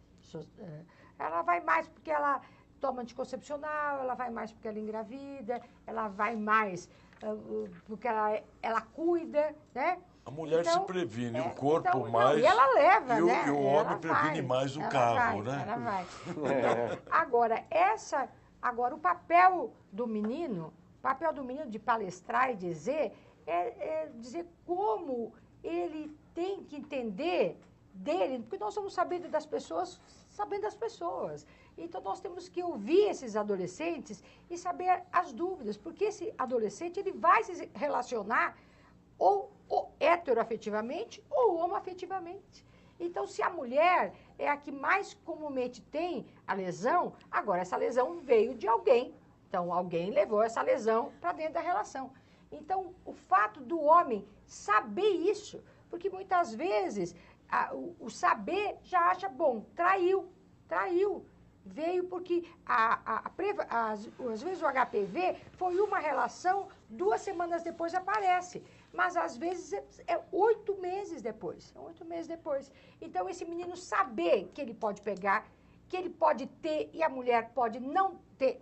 Ela vai mais porque ela toma anticoncepcional, ela vai mais porque ela engravida, ela vai mais porque ela cuida, né? A mulher então, se previne, o corpo então, mais. Não, e ela leva, e né? E o homem previne mais o carro, né? Ela vai. Agora, o papel do menino de palestrar e dizer, é dizer como ele tem que entender dele, porque nós somos sabendo das pessoas. Então, nós temos que ouvir esses adolescentes e saber as dúvidas, porque esse adolescente ele vai se relacionar ou heteroafetivamente ou homoafetivamente. Então, se a mulher é a que mais comumente tem a lesão, agora essa lesão veio de alguém. Então, alguém levou essa lesão para dentro da relação. Então, o fato do homem saber isso, porque muitas vezes o saber já acha bom, traiu. Veio porque, às vezes, o HPV foi uma relação, 2 semanas depois aparece. Mas, às vezes, é 8 meses depois. Então, esse menino saber que ele pode pegar, que ele pode ter e a mulher pode não ter,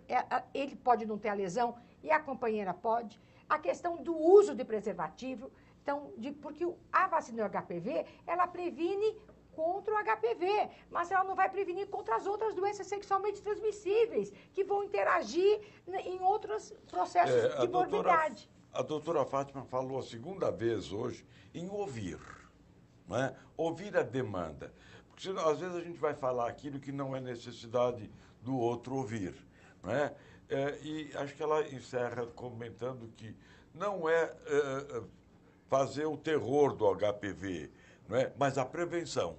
ele pode não ter a lesão e a companheira pode. A questão do uso de preservativo. Então, porque a vacina do HPV, ela previne contra o HPV, mas ela não vai prevenir contra as outras doenças sexualmente transmissíveis, que vão interagir em outros processos de morbidade. A doutora Fátima falou a segunda vez hoje em ouvir, né? Ouvir a demanda. Porque senão, às vezes a gente vai falar aquilo que não é necessidade do outro ouvir, né? E acho que ela encerra comentando que não é fazer o terror do HPV, não é? Mas a prevenção.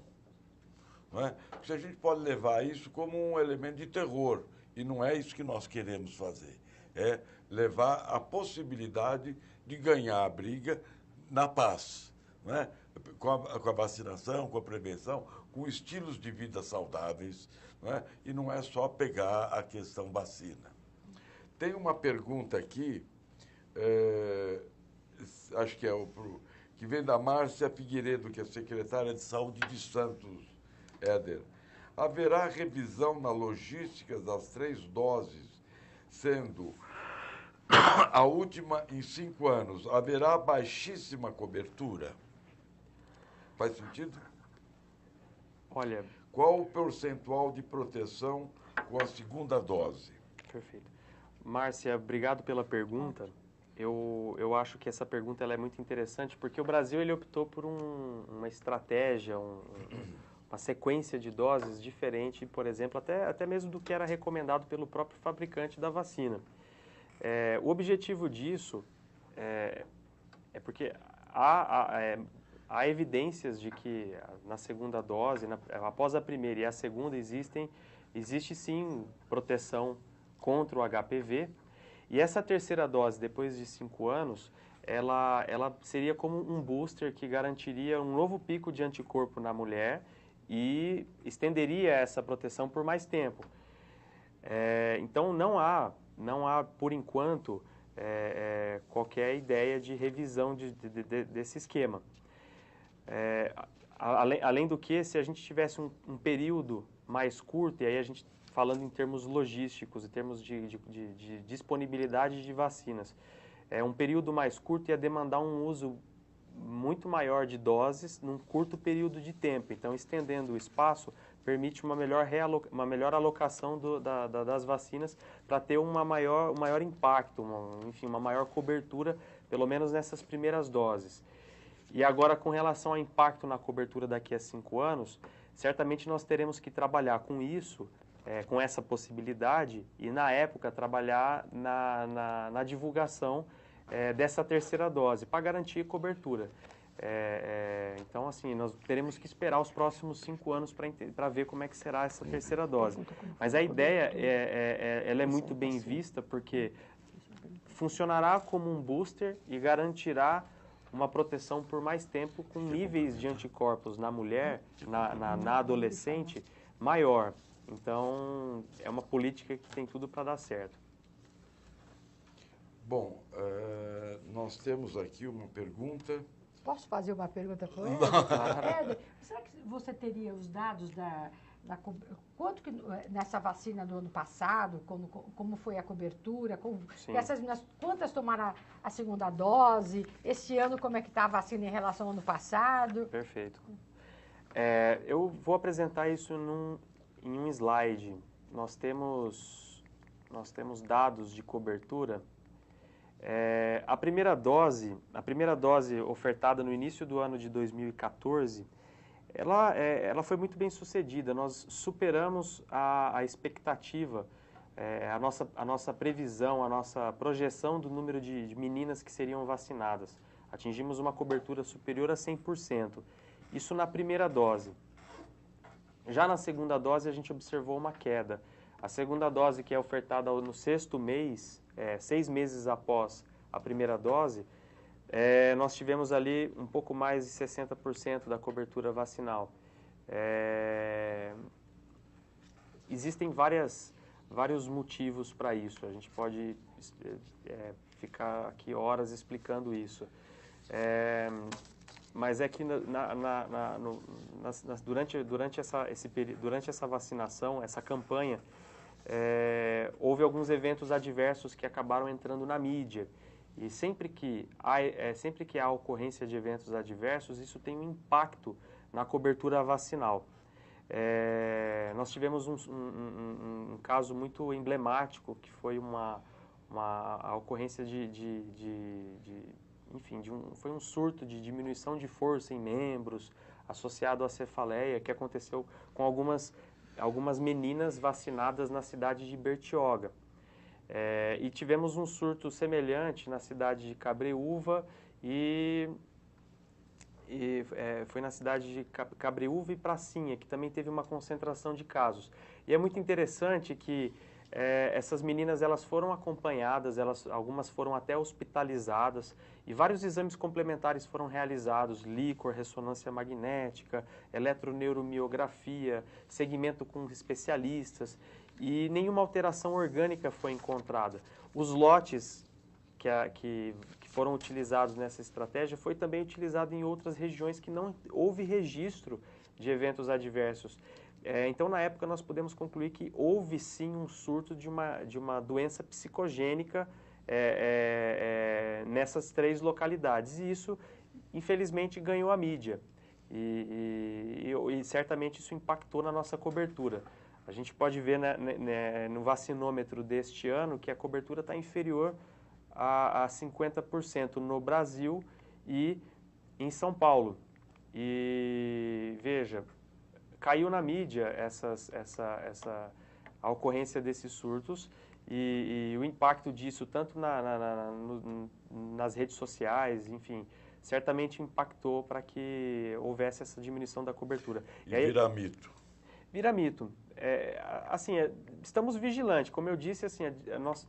Não é? Porque a gente pode levar isso como um elemento de terror, e não é isso que nós queremos fazer. É levar a possibilidade de ganhar a briga na paz, não é? Com a vacinação, com a prevenção, com estilos de vida saudáveis, não é? E não é só pegar a questão vacina. Tem uma pergunta aqui, acho que que vem da Márcia Figueiredo, que é secretária de Saúde de Santos, Éder. Haverá revisão na logística das 3 doses, sendo a última em 5 anos? Haverá baixíssima cobertura? Faz sentido? Olha... Qual o percentual de proteção com a 2ª dose? Perfeito. Márcia, obrigado pela pergunta. Eu acho que essa pergunta ela é muito interessante, porque o Brasil ele optou por uma estratégia, uma sequência de doses diferente, por exemplo, até mesmo do que era recomendado pelo próprio fabricante da vacina. O objetivo disso é porque há evidências de que na 2ª dose, após a primeira e a segunda, existe sim proteção contra o HPV. E essa 3ª dose, depois de 5 anos, ela seria como um booster que garantiria um novo pico de anticorpo na mulher e estenderia essa proteção por mais tempo. Então, não há, por enquanto, qualquer ideia de revisão desse esquema. Além do que, se a gente tivesse um período mais curto, e aí a gente falando em termos logísticos, em termos de disponibilidade de vacinas, um período mais curto ia demandar um uso muito maior de doses num curto período de tempo. Então, estendendo o espaço permite uma melhor alocação das vacinas para ter um maior impacto, enfim, uma maior cobertura, pelo menos nessas primeiras doses. E agora, com relação ao impacto na cobertura daqui a 5 anos, certamente nós teremos que trabalhar com isso, com essa possibilidade, e na época trabalhar na divulgação dessa terceira dose, para garantir cobertura. Então, assim, nós teremos que esperar os próximos 5 anos para ver como é que será essa terceira dose. Mas a ideia ela é muito bem vista, porque funcionará como um booster e garantirá uma proteção por mais tempo com níveis de anticorpos na mulher, na adolescente, maior. Então, é uma política que tem tudo para dar certo. Bom, nós temos aqui uma pergunta. Posso fazer uma pergunta para ele? Éder, será que você teria os dados quanto que nessa vacina do ano passado, como foi a cobertura, quantas tomaram a segunda dose, esse ano como é que está a vacina em relação ao ano passado? Perfeito. Eu vou apresentar isso em um slide. Nós temos dados de cobertura. A primeira dose ofertada no início do ano de 2014, ela foi muito bem sucedida. Nós superamos a expectativa, a nossa previsão, a nossa projeção do número de meninas que seriam vacinadas. Atingimos uma cobertura superior a 100%. Isso na primeira dose. Já na segunda dose, a gente observou uma queda. A segunda dose, que é ofertada no 6º mês, 6 meses após a primeira dose, nós tivemos ali um pouco mais de 60% da cobertura vacinal. Existem vários motivos para isso. A gente pode ficar aqui horas explicando isso. Mas é que durante essa vacinação, essa campanha, houve alguns eventos adversos que acabaram entrando na mídia. E sempre que há ocorrência de eventos adversos, isso tem um impacto na cobertura vacinal. Nós tivemos um caso muito emblemático, que foi a ocorrência foi um surto de diminuição de força em membros, associado à cefaleia, que aconteceu com algumas meninas vacinadas na cidade de Bertioga. E tivemos um surto semelhante na cidade de Cabreúva e foi na cidade de Cabreúva e Pracinha, que também teve uma concentração de casos. E é muito interessante que essas meninas elas foram acompanhadas, algumas foram até hospitalizadas e vários exames complementares foram realizados, líquor, ressonância magnética, eletroneuromiografia, segmento com especialistas e nenhuma alteração orgânica foi encontrada. Os lotes que foram utilizados nessa estratégia foi também utilizado em outras regiões que não houve registro de eventos adversos. Então, na época, nós podemos concluir que houve sim um surto de uma doença psicogênica nessas 3 localidades. E isso, infelizmente, ganhou a mídia. E certamente isso impactou na nossa cobertura. A gente pode ver no vacinômetro deste ano que a cobertura está inferior a 50% no Brasil e em São Paulo. E veja, caiu na mídia a ocorrência desses surtos e o impacto disso tanto nas redes sociais, enfim, certamente impactou para que houvesse essa diminuição da cobertura. E aí, vira mito. Vira mito. Estamos vigilantes. Como eu disse, assim,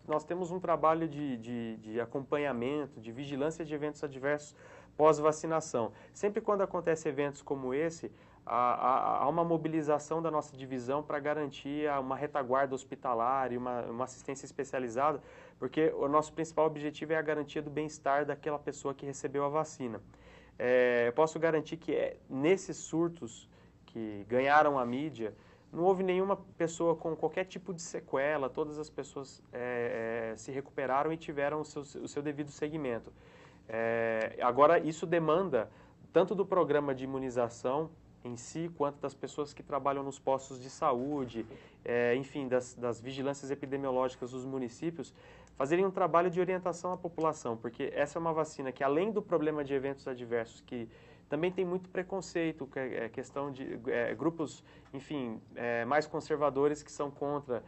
nós temos um trabalho de acompanhamento, de vigilância de eventos adversos pós-vacinação. Sempre quando acontece eventos como esse, há uma mobilização da nossa divisão para garantir uma retaguarda hospitalar e uma assistência especializada, porque o nosso principal objetivo é a garantia do bem-estar daquela pessoa que recebeu a vacina. Eu posso garantir que nesses surtos que ganharam a mídia, não houve nenhuma pessoa com qualquer tipo de sequela, todas as pessoas se recuperaram e tiveram o seu devido segmento. Agora, isso demanda tanto do programa de imunização em si, quanto das pessoas que trabalham nos postos de saúde, enfim, das vigilâncias epidemiológicas dos municípios, fazerem um trabalho de orientação à população, porque essa é uma vacina que, além do problema de eventos adversos, que também tem muito preconceito, que é questão de grupos, enfim, mais conservadores que são contra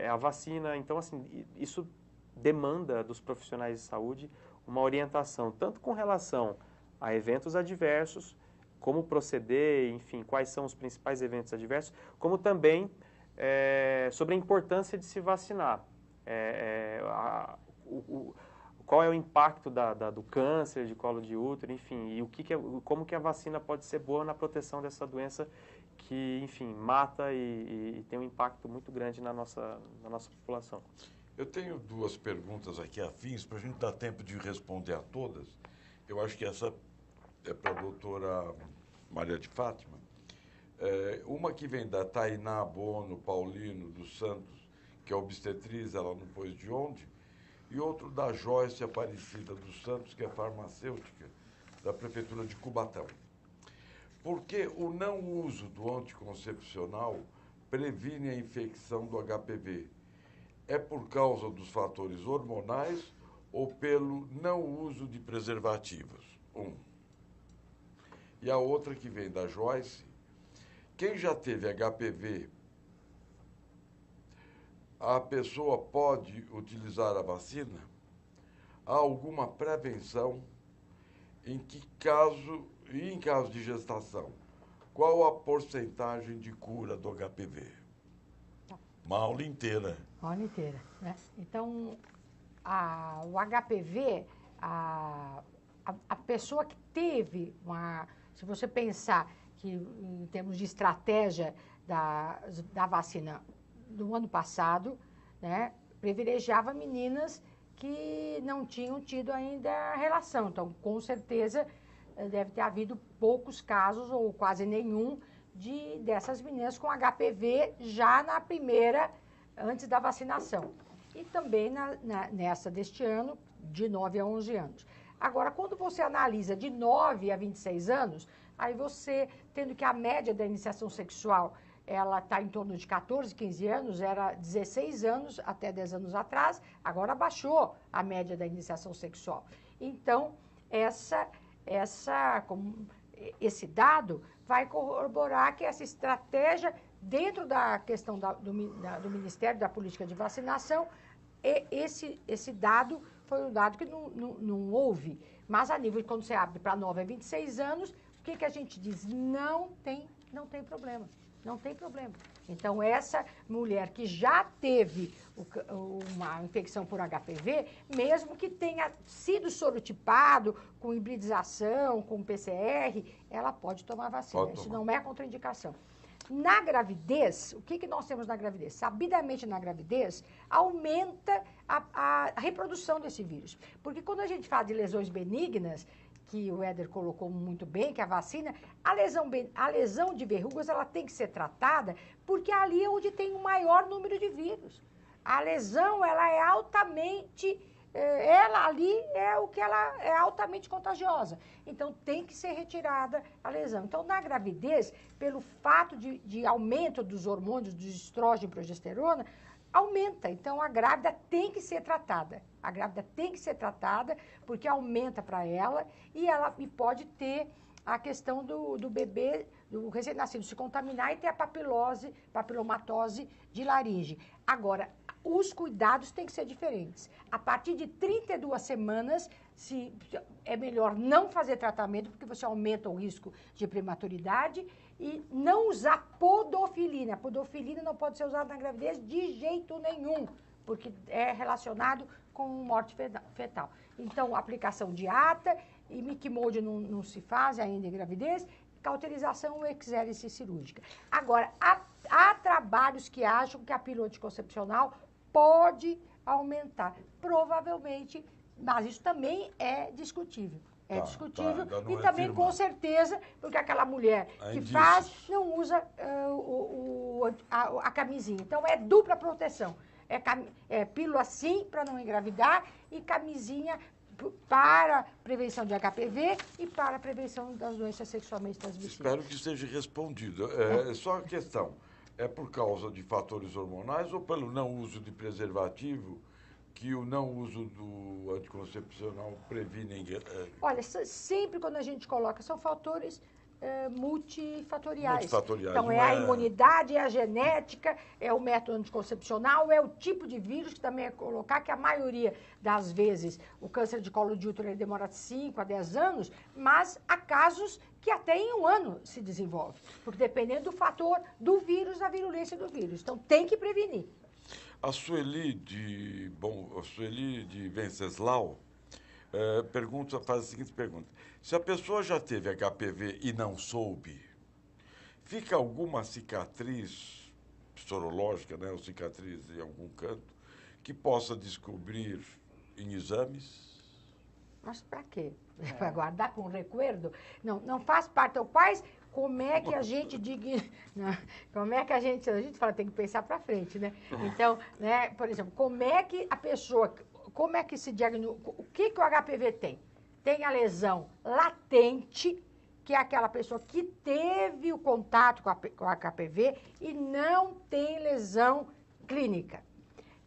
a vacina. Então, assim, isso demanda dos profissionais de saúde uma orientação, tanto com relação a eventos adversos, como proceder, enfim, quais são os principais eventos adversos, como também sobre a importância de se vacinar. Qual é o impacto do câncer de colo de útero, enfim, e como que a vacina pode ser boa na proteção dessa doença que, enfim, mata e tem um impacto muito grande na nossa população. Eu tenho duas perguntas aqui afins, para a gente dar tempo de responder a todas. Eu acho que essa é para a doutora Maria de Fátima. Uma que vem da Tainá Bono Paulino dos Santos, que é obstetriz, ela não pôs de onde, e outro da Joyce Aparecida dos Santos, que é farmacêutica, da Prefeitura de Cubatão. Por que o não uso do anticoncepcional previne a infecção do HPV? É por causa dos fatores hormonais ou pelo não uso de preservativos? E a outra que vem da Joyce, quem já teve HPV, a pessoa pode utilizar a vacina? Há alguma prevenção? Em caso de gestação, qual a porcentagem de cura do HPV? Uma aula inteira. Uma aula inteira, né? Então, o HPV, a pessoa que teve se você pensar que em termos de estratégia da vacina do ano passado, né, privilegiava meninas que não tinham tido ainda relação. Então, com certeza, deve ter havido poucos casos, ou quase nenhum, dessas meninas com HPV já na primeira, antes da vacinação. E também nessa deste ano, de 9 a 11 anos. Agora, quando você analisa de 9 a 26 anos, aí você, tendo que a média da iniciação sexual, ela está em torno de 14, 15 anos, era 16 anos até 10 anos atrás, agora baixou a média da iniciação sexual. Então, esse dado vai corroborar que essa estratégia, dentro da questão do Ministério da Política de Vacinação, esse dado foi um dado que não houve. Mas a nível de quando você abre para 9 a 26 anos, o que a gente diz? Não tem problema. Não tem problema. Então, essa mulher que já teve uma infecção por HPV, mesmo que tenha sido sorotipado com hibridização, com PCR, ela pode tomar vacina. Isso não é contraindicação. Na gravidez, o que nós temos na gravidez? Sabidamente na gravidez, aumenta a reprodução desse vírus. Porque quando a gente fala de lesões benignas, que o Éder colocou muito bem, que a vacina, a lesão de verrugas, ela tem que ser tratada, porque ali é onde tem o maior número de vírus. A lesão, ela é altamente, ela ali é o que ela é altamente contagiosa. Então, tem que ser retirada a lesão. Então, na gravidez, pelo fato de aumento dos hormônios, do estrógeno e progesterona, aumenta. Então, a grávida tem que ser tratada. A grávida tem que ser tratada, porque aumenta para ela e pode ter a questão do bebê, do recém-nascido, se contaminar e ter a papilomatose de laringe. Agora, os cuidados têm que ser diferentes. A partir de 32 semanas, é melhor não fazer tratamento, porque você aumenta o risco de prematuridade, e não usar podofilina. Podofilina não pode ser usada na gravidez de jeito nenhum, porque é relacionado com morte fetal. Então, aplicação de ATA e Mickey Mold não se faz ainda em gravidez, cauterização ou exérese cirúrgica. Agora, há trabalhos que acham que a pílula anticoncepcional pode aumentar. Provavelmente, mas isso também é discutível. É discutível e também, com certeza, porque aquela mulher que faz não usa a camisinha. Então, é dupla proteção. É pílula sim, para não engravidar, e camisinha para prevenção de HPV e para prevenção das doenças sexualmente transmissíveis. Espero que esteja respondido. Só a questão, é por causa de fatores hormonais ou pelo não uso de preservativo que o não uso do anticoncepcional previne? Olha, sempre quando a gente coloca, são fatores multifatoriais. Multifatoriais. Então, é a imunidade, é a genética, é o método anticoncepcional, é o tipo de vírus, que também é colocar que a maioria das vezes o câncer de colo de útero ele demora 5 a 10 anos, mas há casos que até em 1 ano se desenvolve, porque dependendo do fator do vírus, da virulência do vírus. Então, tem que prevenir. A Sueli de Venceslau faz a seguinte pergunta. Se a pessoa já teve HPV e não soube, fica alguma cicatriz sorológica, né, ou cicatriz em algum canto, que possa descobrir em exames? Mas para quê? Para guardar com recuerdo? Não faz parte. Então, como é que a gente como é que a gente fala, tem que pensar para frente, né? Então, né, por exemplo, como é que se diagnostica, o que o HPV tem? Tem a lesão latente, que é aquela pessoa que teve o contato com o HPV e não tem lesão clínica.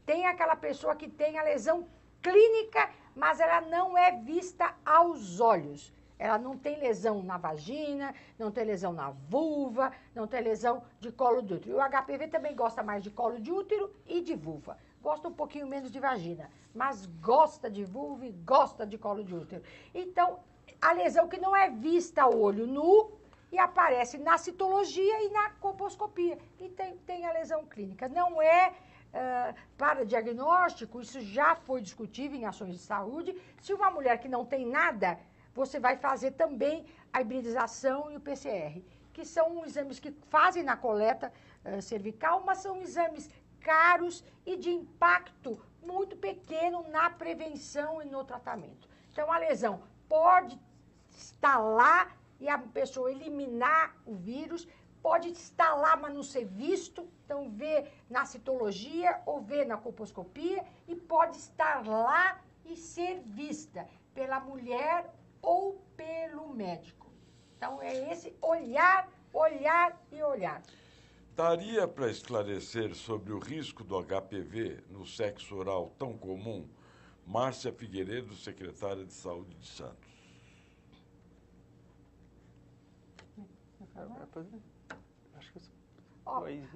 Tem aquela pessoa que tem a lesão clínica, mas ela não é vista aos olhos. Ela não tem lesão na vagina, não tem lesão na vulva, não tem lesão de colo de útero. E o HPV também gosta mais de colo de útero e de vulva. Gosta um pouquinho menos de vagina, mas gosta de vulva e gosta de colo de útero. Então, a lesão que não é vista a olho nu e aparece na citologia e na colposcopia. E tem a lesão clínica. Não é para diagnóstico, isso já foi discutido em ações de saúde. Se uma mulher que não tem nada, você vai fazer também a hibridização e o PCR, que são exames que fazem na coleta cervical, mas são exames caros e de impacto muito pequeno na prevenção e no tratamento. Então, a lesão pode estar lá e a pessoa eliminar o vírus, pode estar lá, mas não ser visto, então vê na citologia ou vê na colposcopia, e pode estar lá e ser vista pela mulher ou pelo médico. Então, é esse olhar, olhar e olhar. Daria para esclarecer sobre o risco do HPV no sexo oral tão comum? Márcia Figueiredo, secretária de Saúde de Santos.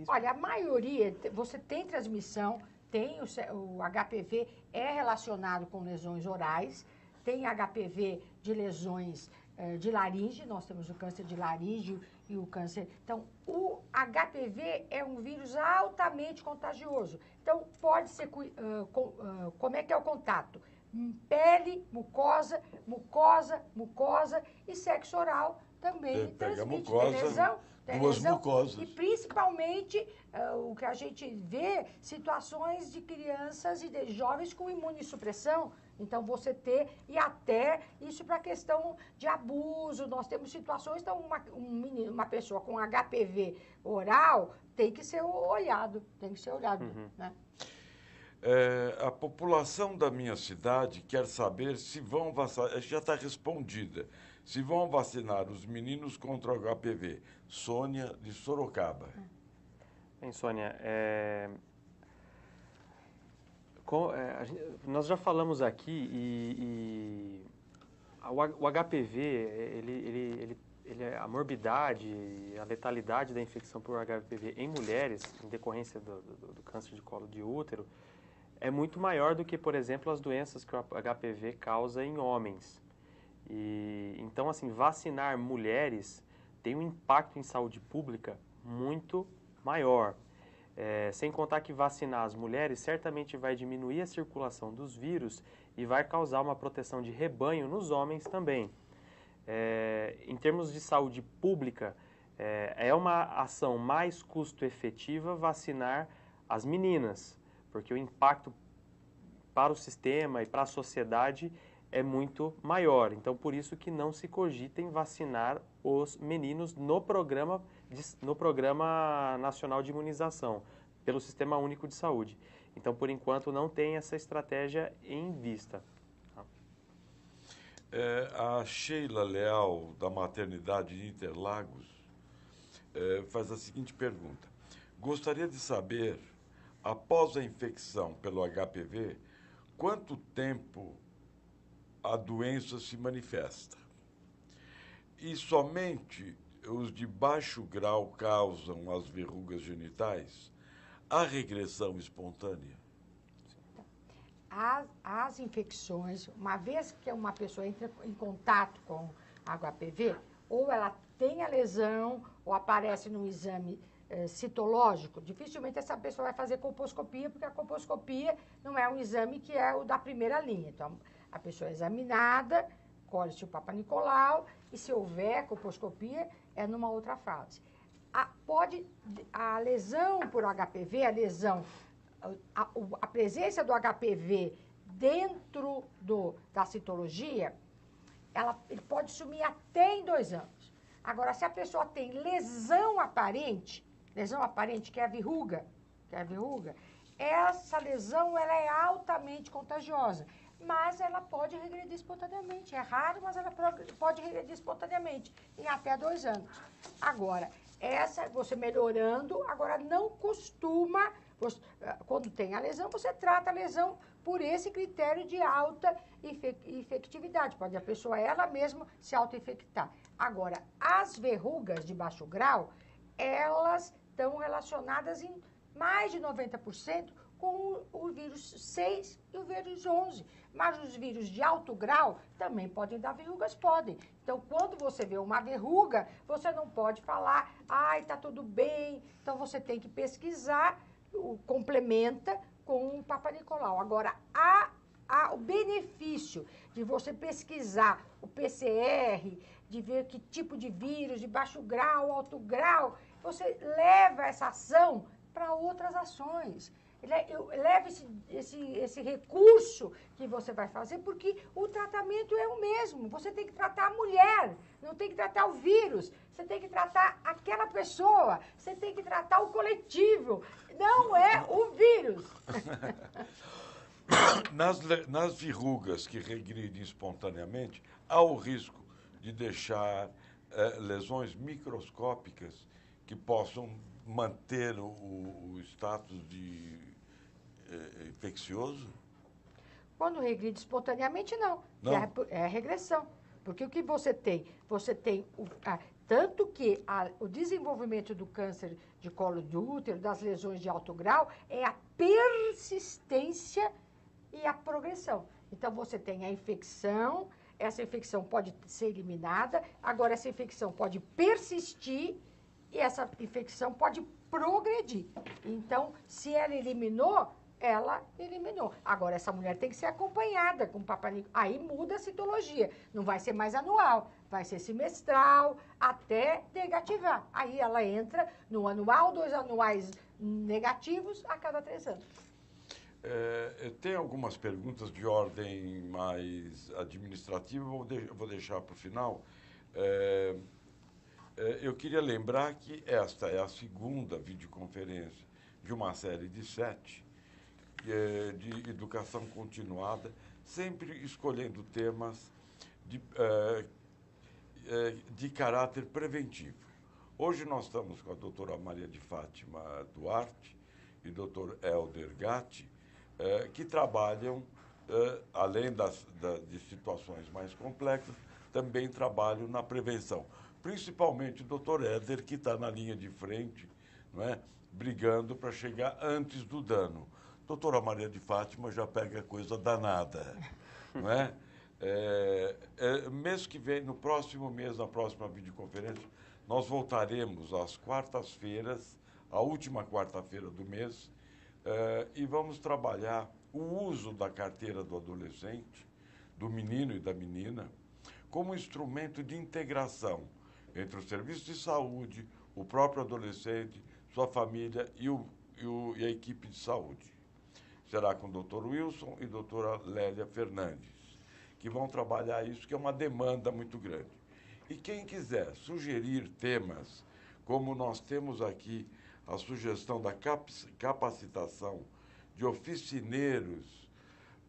Olha, a maioria, você tem transmissão, o HPV é relacionado com lesões orais, tem HPV de lesões de laringe, nós temos o câncer de laringe e o câncer. Então, o HPV é um vírus altamente contagioso. Então, pode ser, como é que é o contato? Pele, mucosa, mucosa, mucosa e sexo oral também transmite. Duas mucosas. E principalmente, o que a gente vê, situações de crianças e de jovens com imunossupressão. Então, você ter, e até isso para a questão de abuso, nós temos situações, então uma pessoa com HPV oral tem que ser olhado, né? A população da minha cidade quer saber se vão vacinar, já está respondida, se vão vacinar os meninos contra o HPV. Sônia, de Sorocaba. Bem, Sônia, nós já falamos aqui e o HPV, a morbidade, a letalidade da infecção por HPV em mulheres, em decorrência do câncer de colo de útero, é muito maior do que, por exemplo, as doenças que o HPV causa em homens. Então, assim, vacinar mulheres tem um impacto em saúde pública muito maior. Sem contar que vacinar as mulheres certamente vai diminuir a circulação dos vírus e vai causar uma proteção de rebanho nos homens também. Em termos de saúde pública, é uma ação mais custo-efetiva vacinar as meninas, porque o impacto para o sistema e para a sociedade é muito maior. Então, por isso que não se cogita em vacinar os meninos no Programa Nacional de Imunização, pelo Sistema Único de Saúde. Então, por enquanto, não tem essa estratégia em vista. A Sheila Leal, da maternidade de Interlagos, faz a seguinte pergunta. Gostaria de saber, após a infecção pelo HPV, quanto tempo a doença se manifesta? E somente os de baixo grau causam as verrugas genitais? Há regressão espontânea? As infecções, uma vez que uma pessoa entra em contato com HPV, ou ela tem a lesão, ou aparece num exame citológico, dificilmente essa pessoa vai fazer colposcopia, porque a colposcopia não é um exame que é o da primeira linha. Então, a pessoa é examinada, colhe-se o Papa Nicolau, e se houver colposcopia, é numa outra fase. A lesão por HPV, a presença do HPV dentro da citologia, ele pode sumir até em 2 anos. Agora, se a pessoa tem lesão aparente que é a verruga, essa lesão ela é altamente contagiosa, mas ela pode regredir espontaneamente. É raro, mas ela pode regredir espontaneamente em até 2 anos. Agora, você melhorando, agora não costuma, quando tem a lesão, você trata a lesão por esse critério de alta infectividade. Pode a pessoa ela mesma se auto-infectar. Agora, as verrugas de baixo grau, elas estão relacionadas em mais de 90% com o vírus 6 e o vírus 11. Mas os vírus de alto grau também podem dar verrugas? Podem. Então, quando você vê uma verruga, você não pode falar, tá tudo bem. Então, você tem que pesquisar, complementa com o Papa Nicolau. Agora, o benefício de você pesquisar o PCR, de ver que tipo de vírus, de baixo grau, alto grau, você leva essa ação para outras ações. Leva esse recurso que você vai fazer, porque o tratamento é o mesmo. Você tem que tratar a mulher, não tem que tratar o vírus. Você tem que tratar aquela pessoa, você tem que tratar o coletivo. Não é o vírus. Nas verrugas que regridem espontaneamente, há o risco de deixar lesões microscópicas que possam manter o status de infeccioso? Quando regride espontaneamente, não. Não? É regressão. Porque o que você tem? Você tem tanto que o desenvolvimento do câncer de colo de útero, das lesões de alto grau, é a persistência e a progressão. Então, você tem a infecção, essa infecção pode ser eliminada, agora essa infecção pode persistir e essa infecção pode progredir. Então, se ela eliminou, ela eliminou. Agora, essa mulher tem que ser acompanhada com Papa Nicolau. Aí muda a citologia. Não vai ser mais anual, vai ser semestral, até negativar. Aí ela entra no anual, 2 anuais negativos a cada 3 anos. Tem algumas perguntas de ordem mais administrativa, vou deixar para o final. Eu queria lembrar que esta é a segunda videoconferência de uma série de 7 de educação continuada, sempre escolhendo temas de caráter preventivo. Hoje nós estamos com a doutora Maria de Fátima Duarte e o doutor Helder Gatti, que trabalham, além de situações mais complexas, também trabalham na prevenção. Principalmente o doutor Helder, que está na linha de frente, não é? Brigando para chegar antes do dano. Doutora Maria de Fátima já pega coisa danada, não é? Mês que vem, no próximo mês, na próxima videoconferência, nós voltaremos às quartas-feiras, a última quarta-feira do mês, e vamos trabalhar o uso da carteira do adolescente, do menino e da menina, como instrumento de integração entre o serviço de saúde, o próprio adolescente, sua família e a equipe de saúde. Será com o Dr. Wilson e a doutora Lélia Fernandes, que vão trabalhar isso, que é uma demanda muito grande. E quem quiser sugerir temas, como nós temos aqui a sugestão da capacitação de oficineiros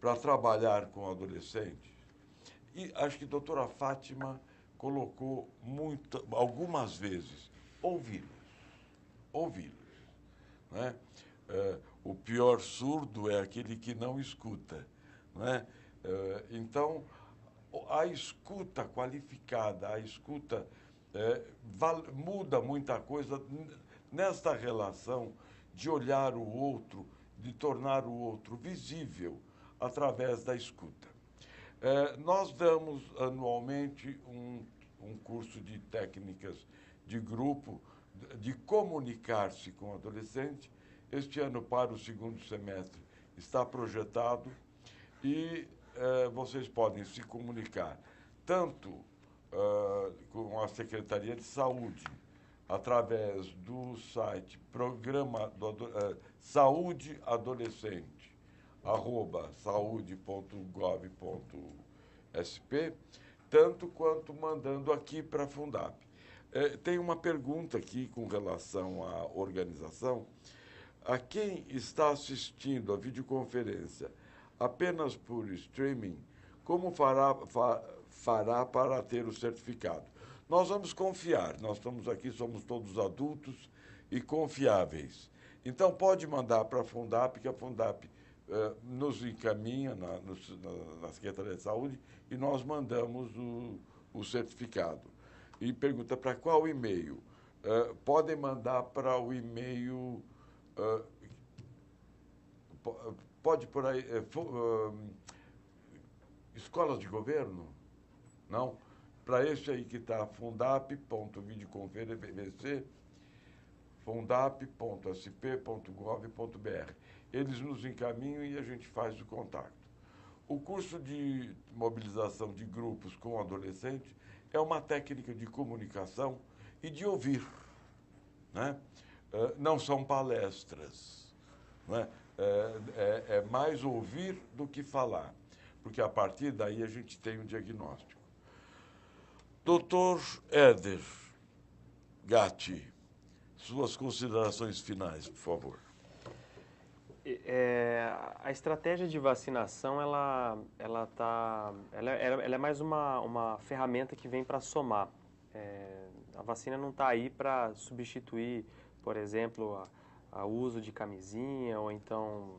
para trabalhar com adolescentes, E acho que a doutora Fátima colocou algumas vezes, ouvi-los, né? O pior surdo é aquele que não escuta, né? Então, a escuta qualificada, a escuta muda muita coisa nesta relação de olhar o outro, de tornar o outro visível através da escuta. Nós damos anualmente um curso de técnicas de grupo, de comunicar-se com o adolescente. Este ano, para o segundo semestre, está projetado e vocês podem se comunicar tanto com a Secretaria de Saúde, através do site programa Saúde Adolescente, @saude.gov.sp, tanto quanto mandando aqui para a Fundap. Tem uma pergunta aqui com relação à organização. A quem está assistindo a videoconferência apenas por streaming, como fará para ter o certificado? Nós vamos confiar, nós estamos aqui, somos todos adultos e confiáveis. Então, pode mandar para a Fundap, que a Fundap nos encaminha na Secretaria de Saúde e nós mandamos o certificado. E pergunta para qual e-mail? Podem mandar para o e-mail... pode por aí... escolas de governo? Não? Para este aí que está, fundap.videoconferência, fundap.sp.gov.br. Eles nos encaminham e a gente faz o contato. O curso de mobilização de grupos com adolescentes é uma técnica de comunicação e de ouvir, né? Não são palestras, né? É mais ouvir do que falar, porque a partir daí a gente tem um diagnóstico. Doutor Éder Gatti, suas considerações finais, por favor. A estratégia de vacinação ela é mais uma ferramenta que vem para somar. A vacina não está aí para substituir, por exemplo, o uso de camisinha ou então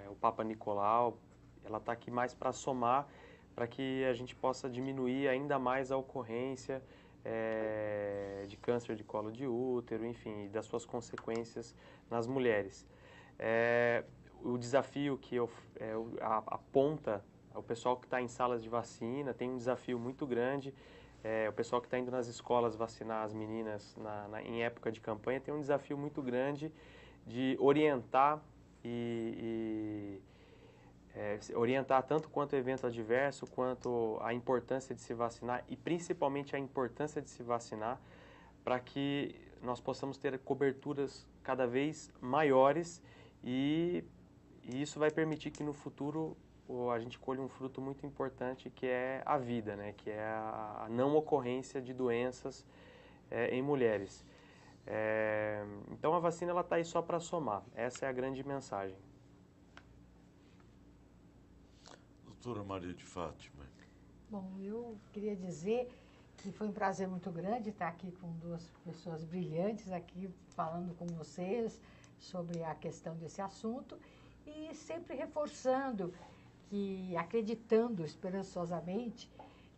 o Papa Nicolau. Ela está aqui mais para somar, para que a gente possa diminuir ainda mais a ocorrência de câncer de colo de útero, enfim, das suas consequências nas mulheres. O desafio que aponta o pessoal que está em salas de vacina tem um desafio muito grande. O pessoal que está indo nas escolas vacinar as meninas em época de campanha tem um desafio muito grande de orientar orientar tanto quanto o evento adverso, quanto a importância de se vacinar e principalmente a importância de se vacinar para que nós possamos ter coberturas cada vez maiores e isso vai permitir que no futuro a gente colhe um fruto muito importante que é a vida, né? Que é a não ocorrência de doenças em mulheres. Então a vacina está aí só para somar, essa é a grande mensagem. Doutora Maria de Fátima. Bom, eu queria dizer que foi um prazer muito grande estar aqui com duas pessoas brilhantes aqui falando com vocês sobre a questão desse assunto e sempre reforçando que, acreditando esperançosamente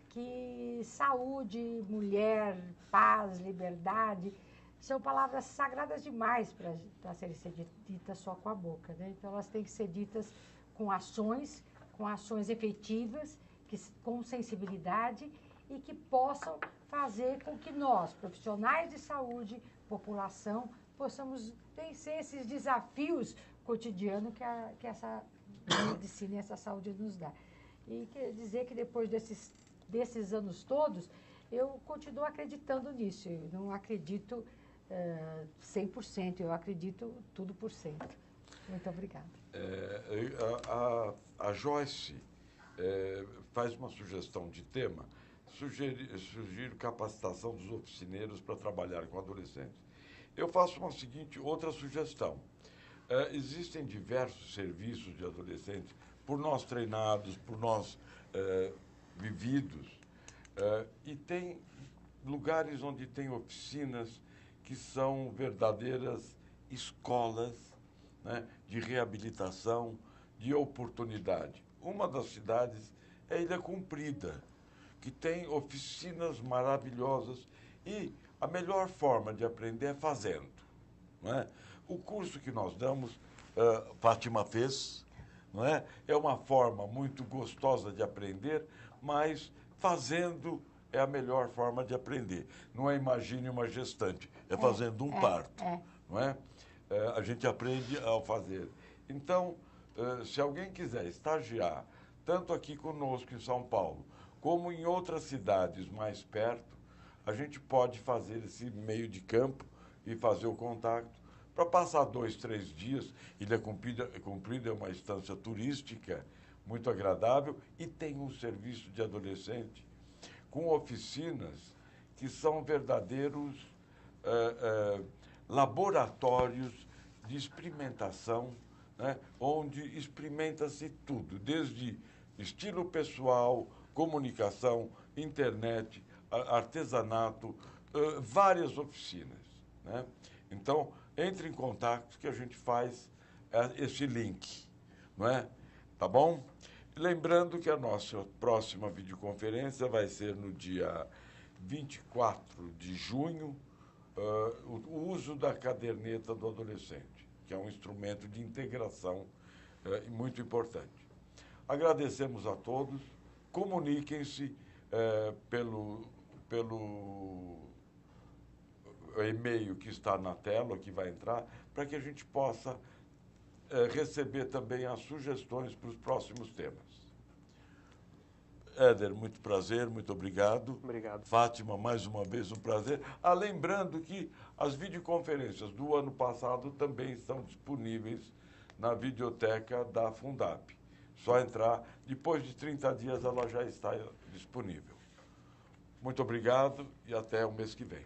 que saúde, mulher, paz, liberdade são palavras sagradas demais para serem ditas só com a boca, né? Então elas têm que ser ditas com ações efetivas, com sensibilidade e que possam fazer com que nós, profissionais de saúde, população, possamos vencer esses desafios cotidianos que essa medicina e essa saúde nos dá. E quer dizer que depois desses anos todos, eu continuo acreditando nisso. Eu não acredito 100%, eu acredito tudo por cento. Muito obrigada. A Joyce faz uma sugestão de tema, sugiro capacitação dos oficineiros para trabalhar com adolescentes. Eu faço outra sugestão. Existem diversos serviços de adolescentes, por nós treinados, por nós vividos. E tem lugares onde tem oficinas que são verdadeiras escolas, né, de reabilitação, de oportunidade. Uma das cidades é Ilha Comprida, que tem oficinas maravilhosas e a melhor forma de aprender é fazendo. Não é? O curso que nós damos, Fátima fez, não é? É uma forma muito gostosa de aprender, mas fazendo é a melhor forma de aprender. Não é imagine uma gestante, é fazendo um parto. Não é? A gente aprende ao fazer. Então, se alguém quiser estagiar, tanto aqui conosco em São Paulo, como em outras cidades mais perto, a gente pode fazer esse meio de campo e fazer o contato para passar 2, 3 dias. Ilha Comprida é uma estância turística muito agradável e tem um serviço de adolescente com oficinas que são verdadeiros laboratórios de experimentação, né, onde experimenta-se tudo, desde estilo pessoal, comunicação, internet, artesanato, várias oficinas. Né? Então, entre em contato que a gente faz esse link. Não é? Tá bom? Lembrando que a nossa próxima videoconferência vai ser no dia 24 de junho, o uso da caderneta do adolescente, que é um instrumento de integração muito importante. Agradecemos a todos, comuniquem-se pelo e-mail que está na tela, que vai entrar, para que a gente possa receber também as sugestões para os próximos temas. Éder, muito prazer, muito obrigado. Obrigado. Fátima, mais uma vez um prazer. Lembrando que as videoconferências do ano passado também estão disponíveis na videoteca da Fundap. Só entrar, depois de 30 dias ela já está disponível. Muito obrigado e até o mês que vem.